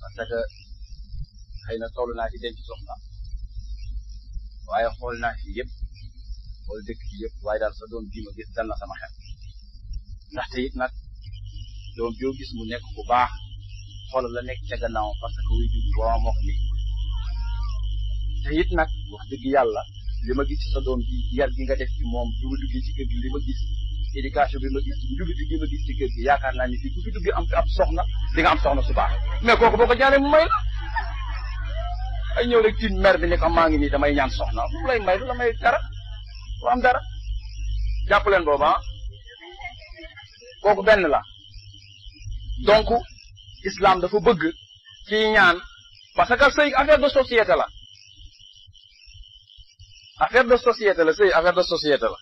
parce que xëy na toll naa ci denc soxna waaye xool naa fi yëpp xool dëkk fi yëpp waaye daal sa doom bii ma gis dal na sama xel ndaxte it nag doom joo gis mu nekk bu baax xoolal la nekk ca gannaaw parce que wuy jub boo moo ko ni te it nag wax dëgg yàlla li ma gis ci sa doom bi yar gi nga def ci moom bi ma duggee ci kër gi li ma gis éducation bi ma gis njuliti gi ma gis ci kër gi yaakaar naa ni fii ku fi duggee am fi ab soxna di nga am soxna su baax mais kooku boo ko ñaanee mu may la ay ñëw rek ci mère bi ne ko maa ngi nii damay ñaan soxna mu lay may lu la may dara lu am dara jàpp leen booba kooku benn la donc islam dafa bëgg ci ñaan parce que sëy affaire de société la affaire de société la sëy affaire de société la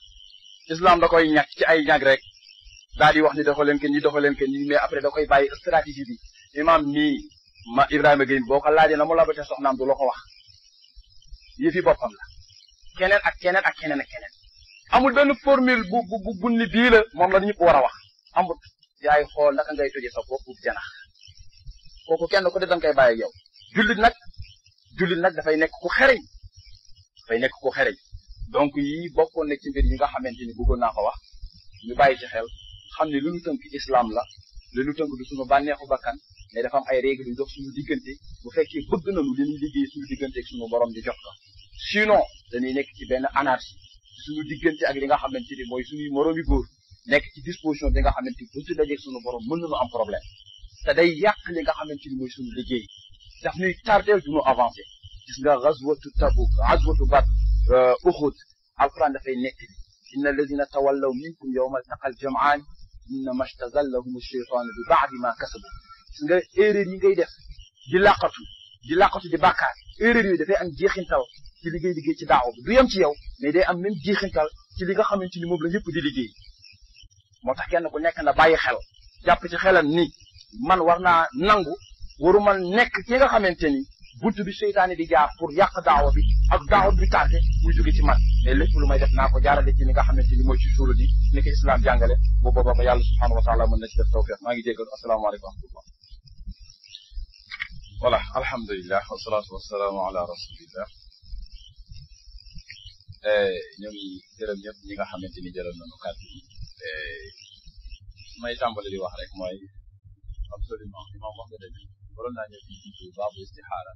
islam da koy ñàkk ci ay ñàkk rek daal di wax ni doxaleen ke ni doxaleen ke ni mais après da koy bàyyi stratégie bi imam nii ma Ibrahima Gueye boo ko laajee na mu la ba ca soxnaam du la ko wax yëfi boppam la keneen ak keneen ak keneen ak keneen amul benn formule bu ni bii la moom la ñëpp war a wax amul yaay xool naka ngay toje sa bopp janax kooku kenn ko de danga koy bàyyi ak yow jullit nag dafay nekk ku xereñ donc yi bokkoon na ci mbir yi nga xamante ni bëggoon naa ko wax ñu bàyyi ci xel xam ne lu ñu tënk islam la lu ñu tënk du suñu bànneexu bakkan mais dafa am ay règles yu dox suñu diggante bu fekkee bëgg nañu li ñuy liggéey suñu diggante ak suñu borom di jot ko sinon dañuy nekk ci benn anarchie suñu diggante ak li nga xamante ni mooy suñuy moroomi góor nekk ci disposition bi nga xamante ni buñ ci dajeeg suñu borom mën nañu am problème te day yàq li nga xamante ni mooy suñu liggéey daf ñuy tardeel duñu avancé gis nga gazwatu Tabuk gazwatu Badr Uhud alquran dafay nekk bi inna alladina tawallaw minkum yawma altaqal jam'an innama stazallahum ash-shaytanu bi ba'di ma kasabu gis nga erreur yi ngay def di laqatu di bàkkaar erreur yooyu dafay am jeexintal ci liggéey ci daaw bi du yem ci yow mais day am même jeexintal ci li nga xamante ni moom la ñëpp di liggéey moo tax kenn ku nekk na bàyyi xel jàpp ci xelam ni man war naa nangu waruma nekk ki nga xamante ni buntu bi seytaane di jaar pour yàq daawa bi ak daawa bi tardé muy jóge ci man mais lépp lu may def naa ko jaarale ci li nga xamante ni mooy ci suura di ni ko islam jàngale bu boobaa ba yàlla subhanahu wa taala mën na ci def tawfiq maa ngi jéggal asalaamaaleykum wa rahmatullah voilà alhamdulilah wasalaatu wasalaamu ala rasulillah ñoo ngi gërëm ñëpp ñi nga xamante ni jëloon nañu kàddu yi may tàmbali di wax rek mooy absolument imam wax nga dëgg waroon naa ñëw fii ci baabu istixaara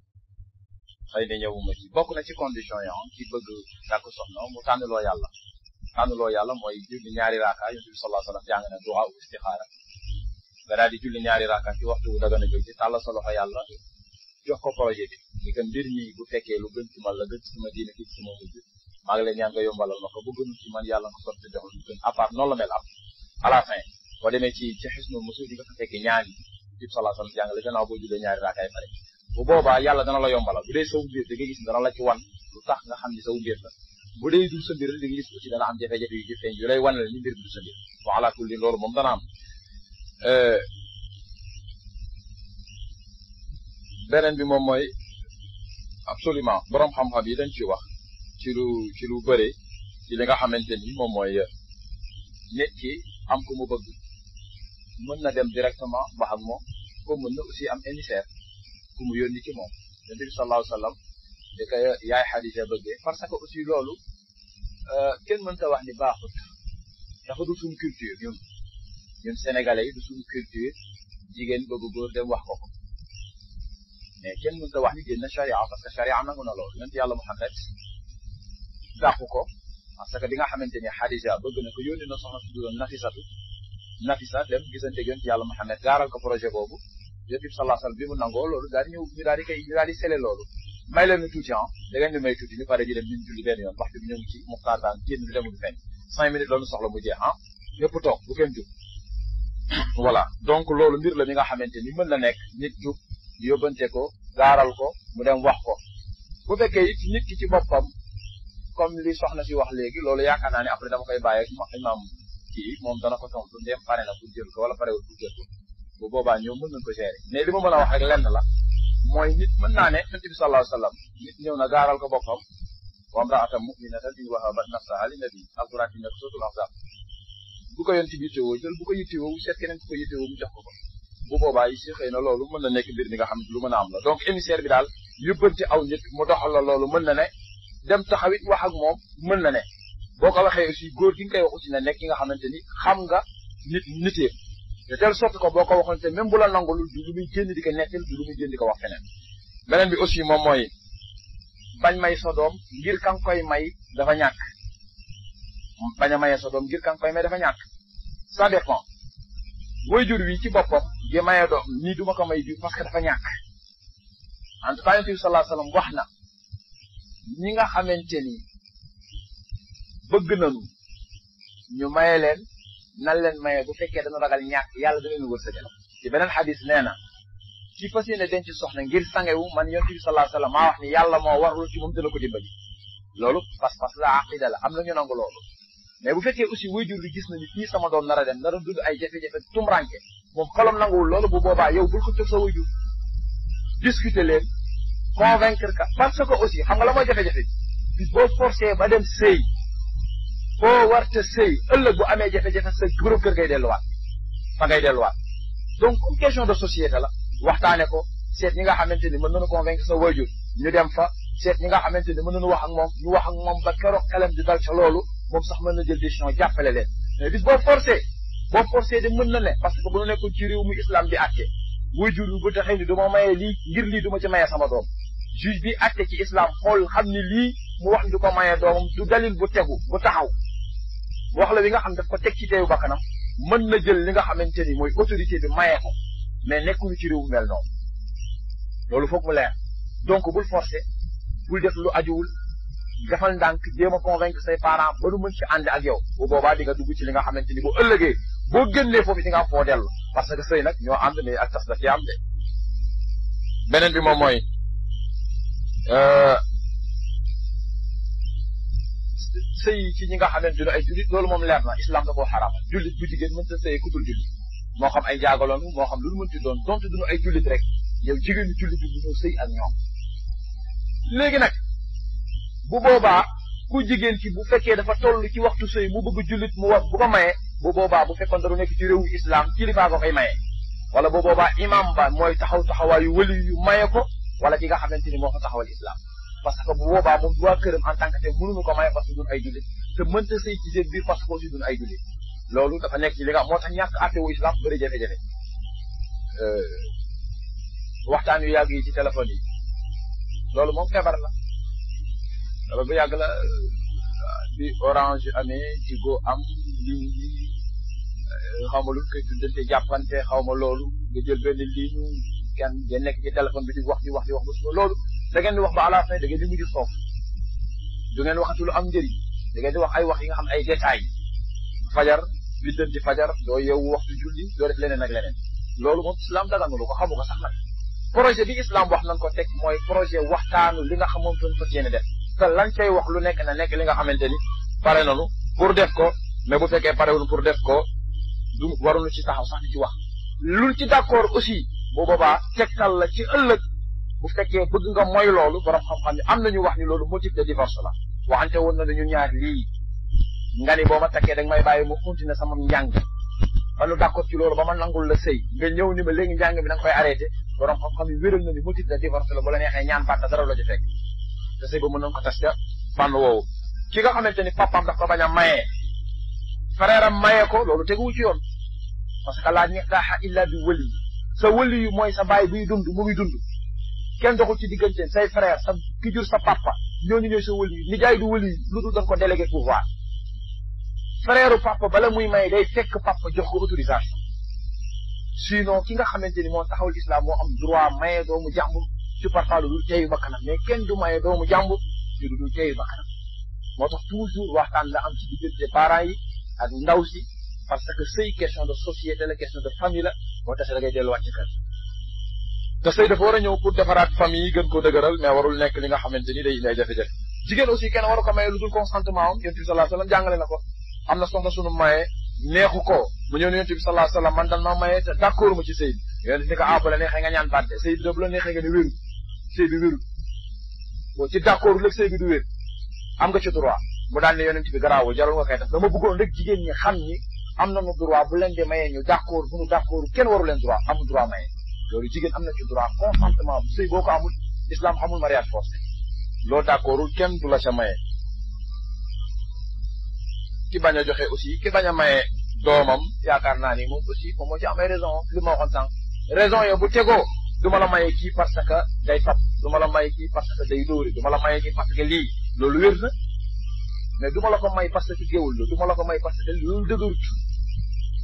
xëy na ñëwuma ci bokk na ci condition yi ci bëgg tàkk soxna mu tànnloo yàlla mooy julli ñaari raaka yonent bi sallallahu alayhi wa sallam jàng na du'a istixaara nga daal di julli ñaari raaka ci waxtu wu daga na jóg ci tàlla sa loxo yàlla jox ko projet bi ni que mbir mi bu fekkee lu gën ci man la gën ci sama diine kii ci sama mujj maa ngi lay ñaan nga yombalal ma ko bu gënul ci man yàlla nga sotti jox lu gën à part noonu la mel am à la fin boo demee ci xisnu musul di nga fa fekkee ñaari yib sallallahu alayhi wa sallam jàngale gannaaw boo jullee ñaari raakaay pare bu boobaa yàlla dana la yombalal bu dee saw mbir da nga gis dana la ci wan lu tax nga xam ni saw mbir la bu dee dul sa mbir da nga gis aussi dana am jafe-jafe yu ci feeñ yu lay wan la ni mbir bi du sa mbir wa ala kulli loolu moom dana am beneen bi moom mooy absolument borom xam-xam yi dañ ci wax ci lu bëre ci li nga xamante ni moom mooy nit ki am ku mu bëgg mën na dem directement wax ak moom comme mën na aussi am émissaire ku mu yónni ci moom Nabi sallallahu alayhi wa sallam di ko yaay Xadija bëggee parce que aussi loolu kenn mënta wax ni baaxut dafa du suñu culture ñun sénégalais yi du suñu culture jigéen bëgg góor dem wax ko mais kenn mënta wax ni génn charia parce que charia nangu na loolu yonent yàlla Muhammad dàqu ko parce que bi nga xamante ni Xadija bëgg na ko yónni na soxna su doon Nafisa dem gisante yonent yàlla Muhammad gaaral ko projet boobu yonent bi sallallahu alayhi wa sallam bi mu nangoo loolu daal di ñëw ñu daal di sele loolu may leen ñu tuuti da ngeen di may tuuti ñu pare di dem ñu julli benn yoon waxtu bi ñoo ngi ci muxtaar daan génn bi demul fenn 5 minutes loolu soxla mu jeex ñëpp toog bu kenn jug voilà donc loolu mbir la mi nga xamante ni mën na nekk nit jug yóbbante ko gaaral ko mu dem wax ko bu fekkee it nit ki ci boppam comme li soxna si wax léegi loolu yaakaar naa ne après dama koy bàyyi ak imam kii moom dana ko tontu ndem pare na pour jël ko wala parewul pour jël ko bu boobaa ñoom mën nañ ko gérer mais li ma mën a wax rek lenn la mooy nit mën naa ne Yonent bi sallallahu alayhi wa sallam nit ñëw na gaaral ko boppam wa imra'atan mu'minatan in wahabat nafsaha li nabi alquran ci nekk suratul ahzab bu ko Yonent bi yittewoo jël bu ko yittewoo seet keneen ku ko yittewoo mu jox ko bu boobaa yi si xëy na loolu mën na nekk mbir mi nga xam ne lu mën a am la donc émissaire bi daal yóbbante aw nit mu doxal la loolu mën na ne dem taxawit wax ak moom mën na ne boo ko waxee aussi góor gi nga koy wax aussi na nekk ki nga xamante ni xam nga nitee de telle sorte que boo ko waxoon te même bu la nangul du lu muy génn di ko nekkal du lu muy génn di ko wax feneen beneen bi aussi moom mooy bañ may sa doom ngir kan koy may dafa ñàkk bañ a mayee sa doom ngir kan koy may dafa ñàkk ça dépend waajur wi ci boppam di mayee doom nii duma ko may bi parce que dafa ñàkk en tout cas Yonent bi sallallahu alayhi wa sallam wax na ñi nga xamante ni bëgg nañu ñu maye leen nan leen maye bu fekkee dañu ragal ñàkk yàlla da leen wërsëgal ci beneen xadis nee na ki fas yéene denc soxna ngir sangewu man Yonent bi sallallahu alayhi wa sallam maa wax ni yàlla moo warul ci moom dana ko dimbali loolu pas-pas la aqida la am na ñu nangu loolu mais bu fekkee aussi waajur bi gis na ni kii sama doom nar a dem nar a dund ay jafe-jafe tumranke moom xolam nanguwul loolu bu boobaa yow bul ko jóg sa waajur discuter leen convaincre ka parce que aussi xam nga la mooy jafe-jafe bis boo forcé ba dem sëy foo warte sëy ëllëg bu amee jafe-jafe sa borom kër ngay delluwaat fa ngay delluwaat donc une question de société la waxtaane ko seet ñi nga xamante ni mën nañu convaincre sa waajur ñu dem fa seet ñi nga xamante ni mën nañu wax ak moom ñu wax ak moom ba keroog xelam di dal ca loolu moom sax mën na jël décision jàppale leen mais bis boo forcé de mën na ne parce que bu ñu nekkoon ci réew mu islam di àtte waajur bi bu taxee ni du ma mayee lii ngir lii du ma ci mayee sama doom juge bi àtte ci islam xool xam ni lii mu wax ni du ko mayee doomam du dalil bu tegu bu taxaw wax la wi nga xam daf ko teg ci teewu bakkanam mën na jël li nga xamante ni mooy autorité bi mayee ko mais nekkuñu ci réew mu mel noonu loolu foog mu leer donc bul forcer bul def lu ajuwul defal ndànk jéem a convaincre say parents ba nu mën ci ànd ak yow bu boobaa di nga dugg ci li nga xamante ni bu ëllëgee boo génnee foofu di nga am foo dellu parce que sëy nag ñoo ànd mais ak tas da ci am de. beneen bi moom mooy sëy ci ñi nga xamante ne ay jullit loolu moom leer na islam da koo xaraamal jullit bu jigéen mënta sëy ku dul jullit moo xam ay jaagaloonu moo xam lu mu mënti doon donte duñu ay jullit rek yow jigéenu jullit bi ñëw sëy ak ñoom. léegi nag bu boobaa ku jigéen ci bu fekkee dafa toll ci waxtu sëy mu bëgg jullit mu wax bu ko mayee bu boobaa bu fekkoon dañu nekk ci réewu islam kilifaa ko koy mayee wala bu boobaa imam ba mooy taxawaayu wëli yu maye ko wala ki nga xamante ni moo ko taxawal islam. parce que bu boobaa moom waa këram en tant que te mënuñu ko maye parce que duñ ay jullit te mënta sëy ci seen biir parce que aussi duñ ay jullit loolu dafa nekk ci li nga moo tax ñàkk àtte wu islam bëri jafe-jafe. waxtaan yu yàgg yi ci téléphone yi loolu moom feebar la dara bu yàgg la bi orange amee Tigo am ligne yi xaw ma lu koy tuddante jàppante xaw ma loolu nga jël benn ligne kenn ngeen nekk ci téléphone bi di wax ba suba loolu da ngeen di wax ba à la fin da ngeen di mujj soof du ngeen waxatu lu am njëriñ da ngeen di wax ay wax yi nga xam ay détails fajar biddanti fajar doo yeewu waxtu julli doo def leneen ak leneen loolu moom islam daganu lu ko xamu ko sax nag projet bi islam wax nañ ko teg mooy projet waxtaanu li nga xamoon fa fas yéene def te lan cay wax lu nekk na nekk li nga xamante ni pare nanu pour def ko mais bu fekkee parewul pour def ko du waruñu ci taxaw sax di ci wax luñ ci d'accord aussi bu boobaa tegtal la ci ëllëg bu fekkee bëgg nga mooy loolu borom xam-xam ni am nañu wax ni loolu motif de divorce la waxante woon na ñu ñaar lii nga ni boo ma takkee dag may bàyyi mu continuer sama njàng ba nu d'accord ci loolu ba ma nangul la sëy nga ñëw ni ma léegi njàng bi da nga koy arrêté borom xam-xam yi wéral na ni motif de divorce la bu la neexee ñaan baat dara la ci fekk te sëy ba mën nañ ko tas ca fànn woowu ki nga xamante ni papaam daf ko bañ a mayee frère am mayee ko loolu teguwul ci yoon parce que laa nikaaha illa bi wali sa wali yu mooy sa baay buy dund mu ngi dund kenn doxul ci diggante say frère sa ki jur sa papa ñooñu ñooy sa wali yu nijaay du wali lu dul dañ ko délégué pouvoir frère papa bala muy may day fekk papa jox ko autorisation sinon ki nga xamante ni moo taxawul islam moo am droit maye doomu jàmbur ci parfois lu dul teeyu bakkanam mais kenn du maye doomu jàmbur ci lu dul teeyu bakkanam moo tax toujours waxtaan la am ci diggante parents yi ak ndaw si parce que sëy question de société la question de famille la moo tax da ngay delluwaat ci kër te sëy dafa war a ñëw pour defaraat famille yi gën koo dëgëral mais warul nekk li nga xamante ni day indi ay jafe-jafe jigéen aussi kenn waru ko maye lu dul consentement am yonent bi sallallahu alayhi wasallam jàngale na ko am na soxna sunu maye neexu ko mu ñëw ne yonent bi sallallahu alayhi wasallam man dan ma maye te d'accord ma ci sëy bi yonent ni ko bu la neexee nga ñaan baat de sëy bi bu la neexee nga ne wéru sëy bi wéru boo ci d'accord léegi sëy bi du wér am nga ci droit mu daal ne yonent bi garaawul jarul nga koy def dama bëggoon rek jigéen ñi xam ni am nañu droit bu leen di mayee ñu d'accord bu ñu d'accord kenn waru leen droit amul droit maye loolu jigéen am na ci droit consentement bu sëy boo ko amul islam xamul mariage forcé loolu d'accordul kenn du la ca maye ki bañ a joxe aussi ki bañ a maye doomam yaakaar naa ni moom aussi moom moo ci amee raison li ma waxoon sànq raison yo bu tegoo du ma la maye kii parce que day fab du ma la maye kii parce que day dóori du ma la maye kii parce que lii loolu wér na mais du ma la ko may parce que géwul la du ma la ko may parce que loolu dëgërut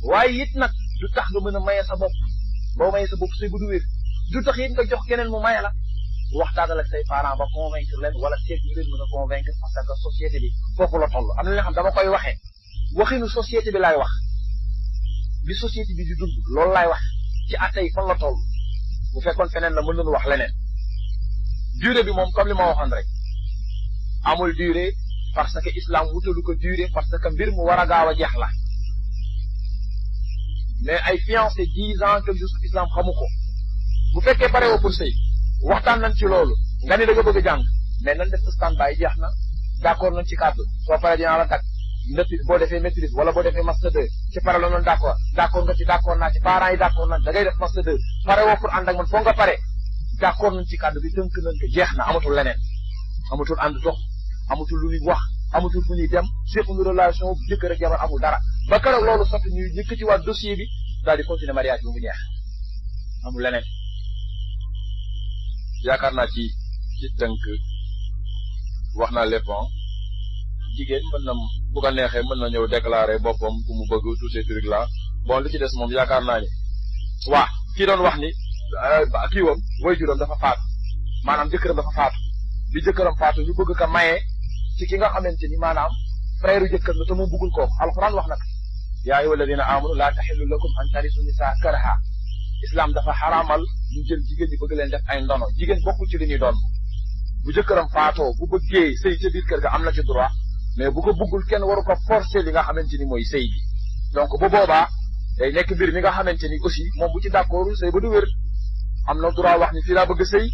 waaye it nag du tax nga mën a maye sa bopp boo maye sa bopp sëy bu du wér du tax it nga jox keneen mu maye la waxtaanal ak say parents ba convaincre leen wala seet ñu leen mën a convaincre parce que société bi foofu la toll am na nga xam dama koy waxee waxinu société bi laay wax bi société bi di dund loolu laay wax ci atte yi fan la toll bu fekkoon feneen la mën nañu wax leneen durée bi moom comme li ma waxoon rek amul durée parce que islam wutalu ko durée parce que mbir mu war a gaaw a jeex la mais ay fiancé 10 ans quelque chose islam xamu ko bu fekkee pare woo pour sëy waxtaan nañ ci loolu nga ni da nga bëgg a jàng mais nañ def stand by jeex na d'accord nañ ci kàddu soo paree dinaa la takk maîtrise boo defee maîtrise wala boo defee master 2 ci pare la noonu d'accord nga ci d'accord naa ci parents yi d'accord nañ da ngay def master 2 pare woo pour ànd ak man foo nga pare d'accord nañ ci kàddu bi tënk nañ ko jeex na amatul leneen amatul ànd dox amatul lu ñuy wax amatul fu ñuy dem sequnu relation jëkkër ak jabar amul dara ba keroog loolu sotti ñuy yëkk ci waa dossier bi daal di continuer mariage bi mu jeex amul leneen. yaakaar naa ci tënk wax naa lépp jigéen mën na bu ko neexee mën na ñëw déclarer boppam ku mu bëgg tous ces trucs là bon li ci des moom yaakaar naa ni waa kii doon wax ni kii woon waajuram dafa faatu maanaam jëkkëram dafa faatu bi jëkkëram faatu ñu bëgg ka maye ci ki nga xamante ni maanaam frère jëkkër la te moom bëggul kooku alxuraan wax nag yaa ayyuha alladina amanu laa taxillu lakum an tarisu nisaa karaha islam dafa xaraamal ñu jël jigéen ñi bëgg leen def ay ndono jigéen bokkul ci li ñuy doon bu jëkkëram faatoo bu bëggee sëy ca biir kër ga am na ci droit mais bu ko bëggul kenn waru ko forcer li nga xamante ni mooy sëy bi donc bu boobaa day nekk mbir mi nga xamante ni aussi moom bu ci d'accordul sëy ba du wér am na droit wax ni fii laa bëgg sëy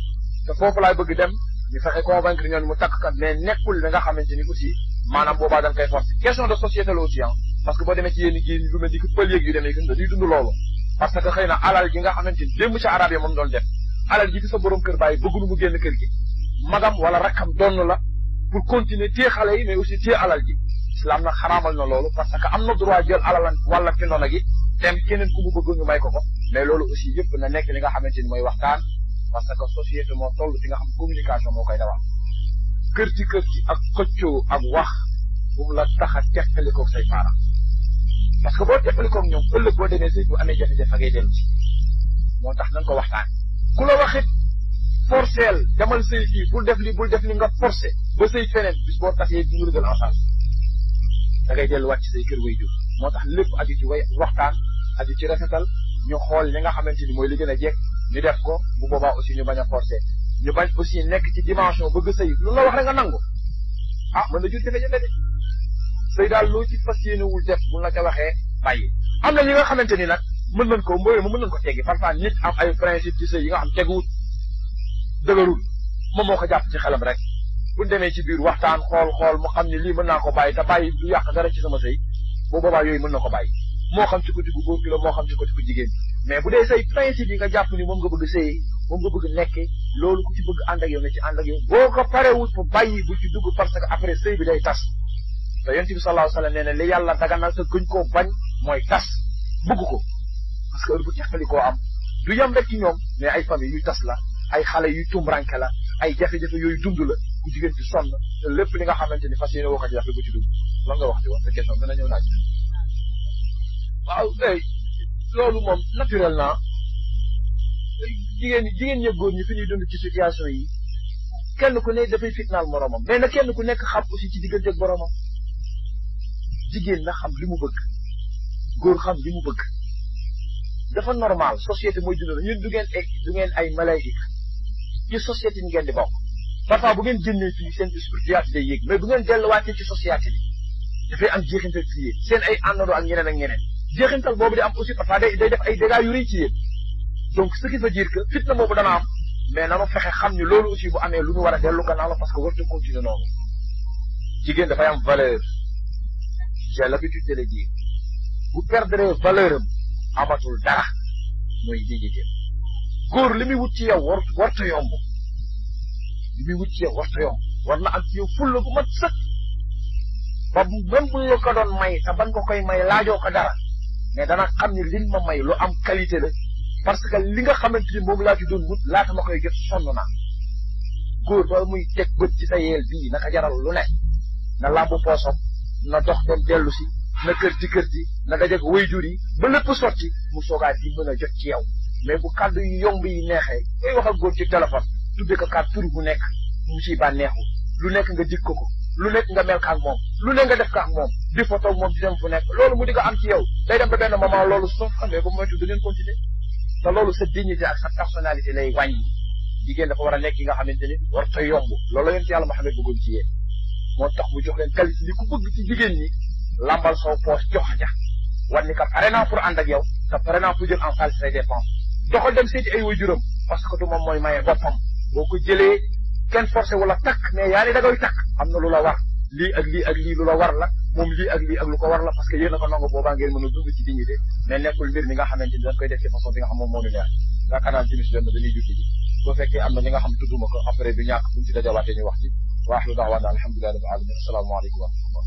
te foofu laay bëgg dem ñu fexe convaincre ñoon mu takk kat mais nekkul li nga xamante ni aussi maanaam boobaa dañ koy forcer question de société la aussi parce que boo demee ci yénn gi lu mel ni que pël yeeg yu demee gën dañuy dund loolu parce que xëy na alal gi nga xamante ni démb ci arab yi moom doon def alal ji fi sa borom kër bàyyi bëggulu mu génn kër gi magam wala rakkam donn la pour continuer téye xale yi mais aussi téye alal ji islam nag xaraamal na loolu parce que am na droit jël alalan wala ci ndono gi dem keneen ku mu bëgg ñu may ko mais loolu aussi yëpp na nekk li nga xamante ni mooy waxtaan parce que société moo toll fi nga xam communication moo koy dawal kër ci ak xëccoo ak wax bu mu la tax a teqalikoog say parents parce que boo teqalikoog ñoom ëllëg boo demee sëy bu amee jafe-jafe ngay dellu ci moo tax nañ ko waxtaan ku la waxit forceel demal sëy fii bul def li nga forcé ba sëy feneen bis boo tasee du ñu rëgal en charge da ngay delluwaat ci say kër way jur moo tax lépp aju ci waxtaan aju ci rafetal ñu xool li nga xamante ni mooy li gën a jekk ñu def ko bu boobaa aussi ñu bañ a forcé ñu bañ aussi nekk ci dimension bëgg sëy lu la wax rek nga nangu mën na jur jafe-jafe de sëy daal loo ci fas yéenewul def bu la ca waxee bàyyi am na ñi nga xamante ni nag mën nañ ko mbooy ma mën nañ ko teggi parfois nit am ay principe ci sëy yi nga xam teguwut dëgërul moom moo ko jàpp ci xelam rek buñ demee ci biir waxtaan xool mu xam ne lii mën naa ko bàyyi te bàyyi du yàq dara ci sama sëy bu boobaa yooyu mën na ko bàyyi moo xam ci côté bu góor gi la moo xam ci côté bu jigéen mais bu dee say principe yi nga jàpp ni moom nga bëgg sëy moom nga bëgg nekke loolu ku ci bëgg ànd ak yow ne ci ànd ak yow boo ko parewut fu bàyyi bu ci dugg parce que après sëy bi day tas te yonent bi sallallahu alayhi wa sallam nee na li yàlla daganal te gëñ koo bañ mooy tas bëgg ko parce que heure bu teqali koo am du yem rek ci ñoom mais ay famille yuy tas la ay xale yuy tumranke la ay jafe-jafe yooyu dund la ku jigéen ci sonn te lépp li nga xamante ni fas yéene woo ko ci def bu ci dugg lan nga wax ci woon sa question dina ñëw laaj waaw loolu moom naturellement jigéen ñi góor ñi fi ñuy dund ci situation yi kenn ku ne dafay fitnaal moromam mais na kenn ku nekk xam aussi ci diggante ak boromam jigéen na xam li mu bëgg góor xam li mu bëgg dafa normal société mooy dund ñun du ngeen ay malayika ci société ni ngeen di bokk parfois bu ngeen génnee fii seen spiritualité day yéeg mais bu ngeen delluwaatee ci société bi dafay am jeexintal ci yéen seen ay àndandoo ak ñeneen ak ñeneen jeexintal boobu di am aussi parfois day def ay dégâts yu rëy ci yéen donc ce qui veut dire que fitna boobu dana am mais nanu fexe xam ni loolu aussi bu amee lu ñu war a dellu gannaaw la parce que wartu continuer noonu jigéen dafay am valeur j'ai l'habitude de le dire bu perdre valeur am amatul dara mooy jigéen góor li muy wut ci yow warta yomb li muy wut ci yow warta yomb war na am ci yow fulla bu mat sëkk ba même bu la ko doon may te ban ko koy may laajoo ko dara mais dana xam ni liñ ma may lu am qualité la parce que li nga xamante ni moom laa ci doon wut laata ma koy jot sonn naa góor ba muy teg bët ci sa yeel bii naka jaral lu ne na làmbu poosam na dox dem dellu si na kër ci na dajeeg waajur yi ba lépp sotti mu soogaa di mën a jot ci yow mais bu kàddu yu yomb yi neexee ngay wax ak góor ci téléphone tudde ko kàddu tur bu nekk mu ciy bànneexu lu nekk nga dig ko lu nekk nga mel ak moom lu ne nga def ko ak moom di photo moom di dem fu nekk loolu mu di ko am ci yow day dem ba benn moment loolu soo xamee ba moytu du leen continuer te loolu sa dignité ak sa personnalité lay wàññi jigéen dafa war a nekk yi nga xamante ni war ta yomb loolu la yonent yàlla Muhammad bëggoon ci yéen moo tax mu jox leen qualité li ku bëgg ci jigéen ñi lambal soo poos jox ja wan ni ka pare naa pour ànd ak yow te pare naa pour jël en charge say dépenses doxal dem seeti ay waajuram parce que du moom mooy maye boppam boo ko jëlee kenn forcé wala takk mais yaa ni da ngay takk am na lu la war lii ak lii ak lii lu la war la moom lii ak lii ak lu ko war la parce que yéen a ko nangu boobaa ngeen mën a dund ci dignité mais nekkul mbir mi nga xamante ni dañ koy def ci façon bi nga xam moom moo ñu neex yaakaar naa timis jot na dañuy julli ji soo fekkee am na li nga xam tudduma ko après du ñàkk buñ ci dajawaatee ñu wax ci waax lu daawaana alhamdulillahi rabbil alamin asalaamaaleykum wa rahmatullah